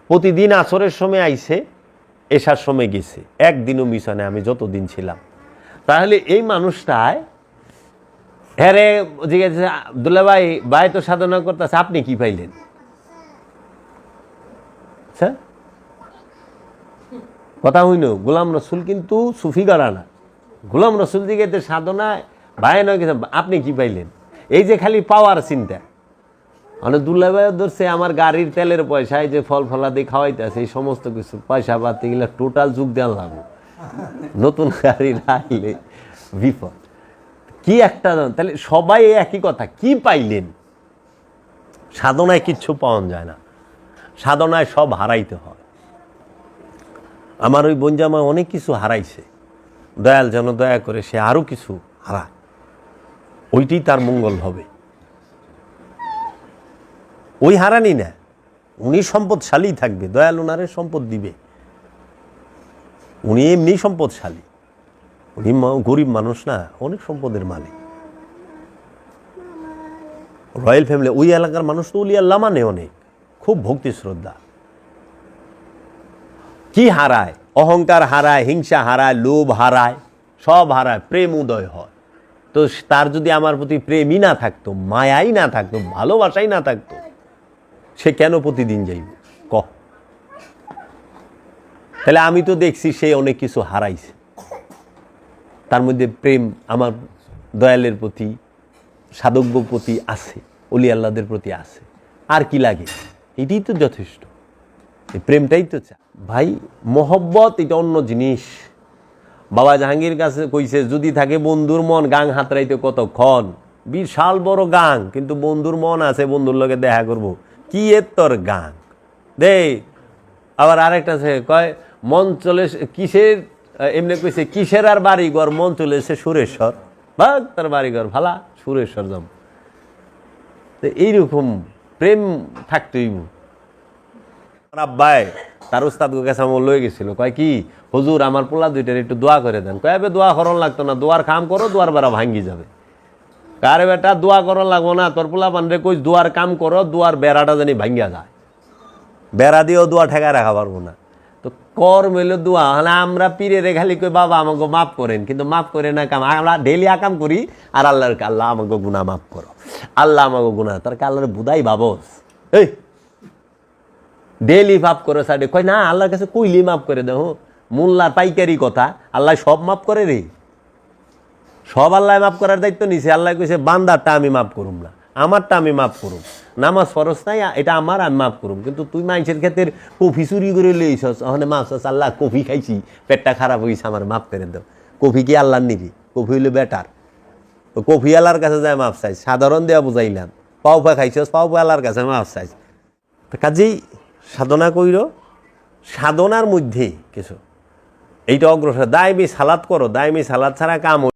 প্রতিদিন আসরের সময় আইছে, এশার সময় গেছে, একদিনও মিস হয় না আমি যতদিন ছিলাম। তাহলে এই মানুষটায় হ্যারে জিজ্ঞাসা, দুলাভাই ভাই তো সাধনা করতেছে, আপনি কি পাইলেন? আচ্ছা, কথা হইল, গোলাম রসুল কিন্তু সুফি গড়া না। গোলাম রসুল জিজ্ঞাসা সাধনায় ভাই নয়, আপনি কি পাইলেন? এই যে খালি পাওয়ার চিন্তা। মানে দুলাভাইও ধরছে আমার গাড়ির তেলের পয়সায় যে ফল ফলাদি খাওয়াইতেছে, এই সমস্ত কিছু পয়সা পাতি গেলে টোটাল যুগ দেওয়া লাগবে। নতুন গাড়ি রাখলে বিপদ। কি একটা, তাহলে সবাই একই কথা, কি পাইলেন? সাধনায় কিচ্ছু পাওয়া যায় না, সাধনায় সব হারাইতে হয়। আমার ওই বোনজামা অনেক কিছু হারাইছে, দয়াল যেন দয়া করে সে আরো কিছু হারায়, ওইটাই তার মঙ্গল হবে। ওই হারানি না, উনি সম্পদশালী থাকবে, দয়াল ওনারে সম্পদ দিবে। উনি এমনি সম্পদশালী, উনি গরিব মানুষ না, অনেক সম্পদের মালিক, রয়্যাল ফ্যামিলি। ওই এলাকার মানুষ তো উলিয়া আল্লাহ মানে অনেক, খুব ভক্তি শ্রদ্ধা। কি হারায়? অহংকার হারায়, হিংসা হারায়, লোভ হারায়, সব হারায়, প্রেম উদয় হয়। তো তার যদি আমার প্রতি প্রেমই না থাকতো, মায়াই না থাকতো, ভালোবাসাই না থাকতো, সে কেন প্রতিদিন যাইব ক? তাহলে আমি তো দেখছি সে অনেক কিছু হারাইছে, তার মধ্যে প্রেম আমার দয়ালের প্রতি, সাধকর প্রতি আছে, অলি আল্লাহদের প্রতি আছে। আর কি লাগে? এটাই তো যথেষ্ট, এই প্রেমটাই তো চা। ভাই মহব্বত এটা অন্য জিনিস। বাবা জাহাঙ্গীর কাছে কইছে, যদি থাকে বন্ধুর মন, গাং হাতরাইতে কতক্ষণ। বিশাল বড় গাং, কিন্তু বন্ধুর মন আছে, বন্ধুর লগে দেখা করব, কি এর তোর গাং দে। আবার আরেকটা আছে, কয় মন চলে কিসের, এমনি কইছে কিসের আর বাড়িঘর, মন চলে এসে সুরেশ্বর, বা তার বাড়িঘর ভালা, সুরেশ্বর যাব। তো এইরকম প্রেম থাকতেই। আব্বাই তার উস্তাদ কাছে আমার লয়ে গেছিল, কয় কি হুজুর আমার পোলা দুইটার একটু দোয়া করে দেন। কয় দোয়া করন লাগতো না, দোয়ার কাম করো, দোয়ার বেড়া ভাঙ্গি যাবে। কারে বেটা দোয়া করন লাগবো না, তোর পোলা পানরে কই দোয়ার কাম করো, দোয়ার বেড়াটা জানি ভাঙ্গিয়া যায়, বেড়া দিয়েও দোয়া ঠেকায় রাখা পারবো না। তো কর্ম হইলো দোয়া। হলে আমরা পীরের খালি কই বাবা আমাকে মাফ করেন, কিন্তু মাফ করে না কাম। আমরা ডেলি আকাম করি আর আল্লাহর আল্লাহ আমাকে গুনাহ মাফ করো, আল্লাহ আমাকে গুনাহ, তার আল্লাহর বুধাই বাবস এই ডেলি মাফ করো সাইডে কয় না আল্লাহর কাছে কইলি মাফ করে দেও। মোল্লার পাইকারি কথা, আল্লাহ সব মাফ করে রে, সব আল্লাহ মাফ করার দায়িত্ব নিছে। আল্লাহ কইছে বান্দারটা আমি মাফ করুম না, আমারটা আমি মাফ করুম। নামাজ ফরজ নাই, এটা আমার, আমি মাফ করুম। কিন্তু তুই মানুষের ক্ষেত্রে কফি চুরি করে লইছস, ওখানে মাফ চাস, আল্লাহ কফি খাইছি, পেটটা খারাপ হয়েছে, আমার মাফ করে দাও। কফি কি আল্লাহর নিবি? কফি হইলে বেটার, কফি আল্লাহর কাছে যায় মাফ চাইছ। সাধারণ দেওয়া বুঝাইলাম, পাও পা খাইছস, পাও পা আল্লাহর কাছে মাফ চাইছ। কাজেই সাধনা কইর, সাধনার মধ্যে কিছু এইটা অগ্রসর। দায়মি সালাত করো, দায়মি সালাত ছাড়া কাম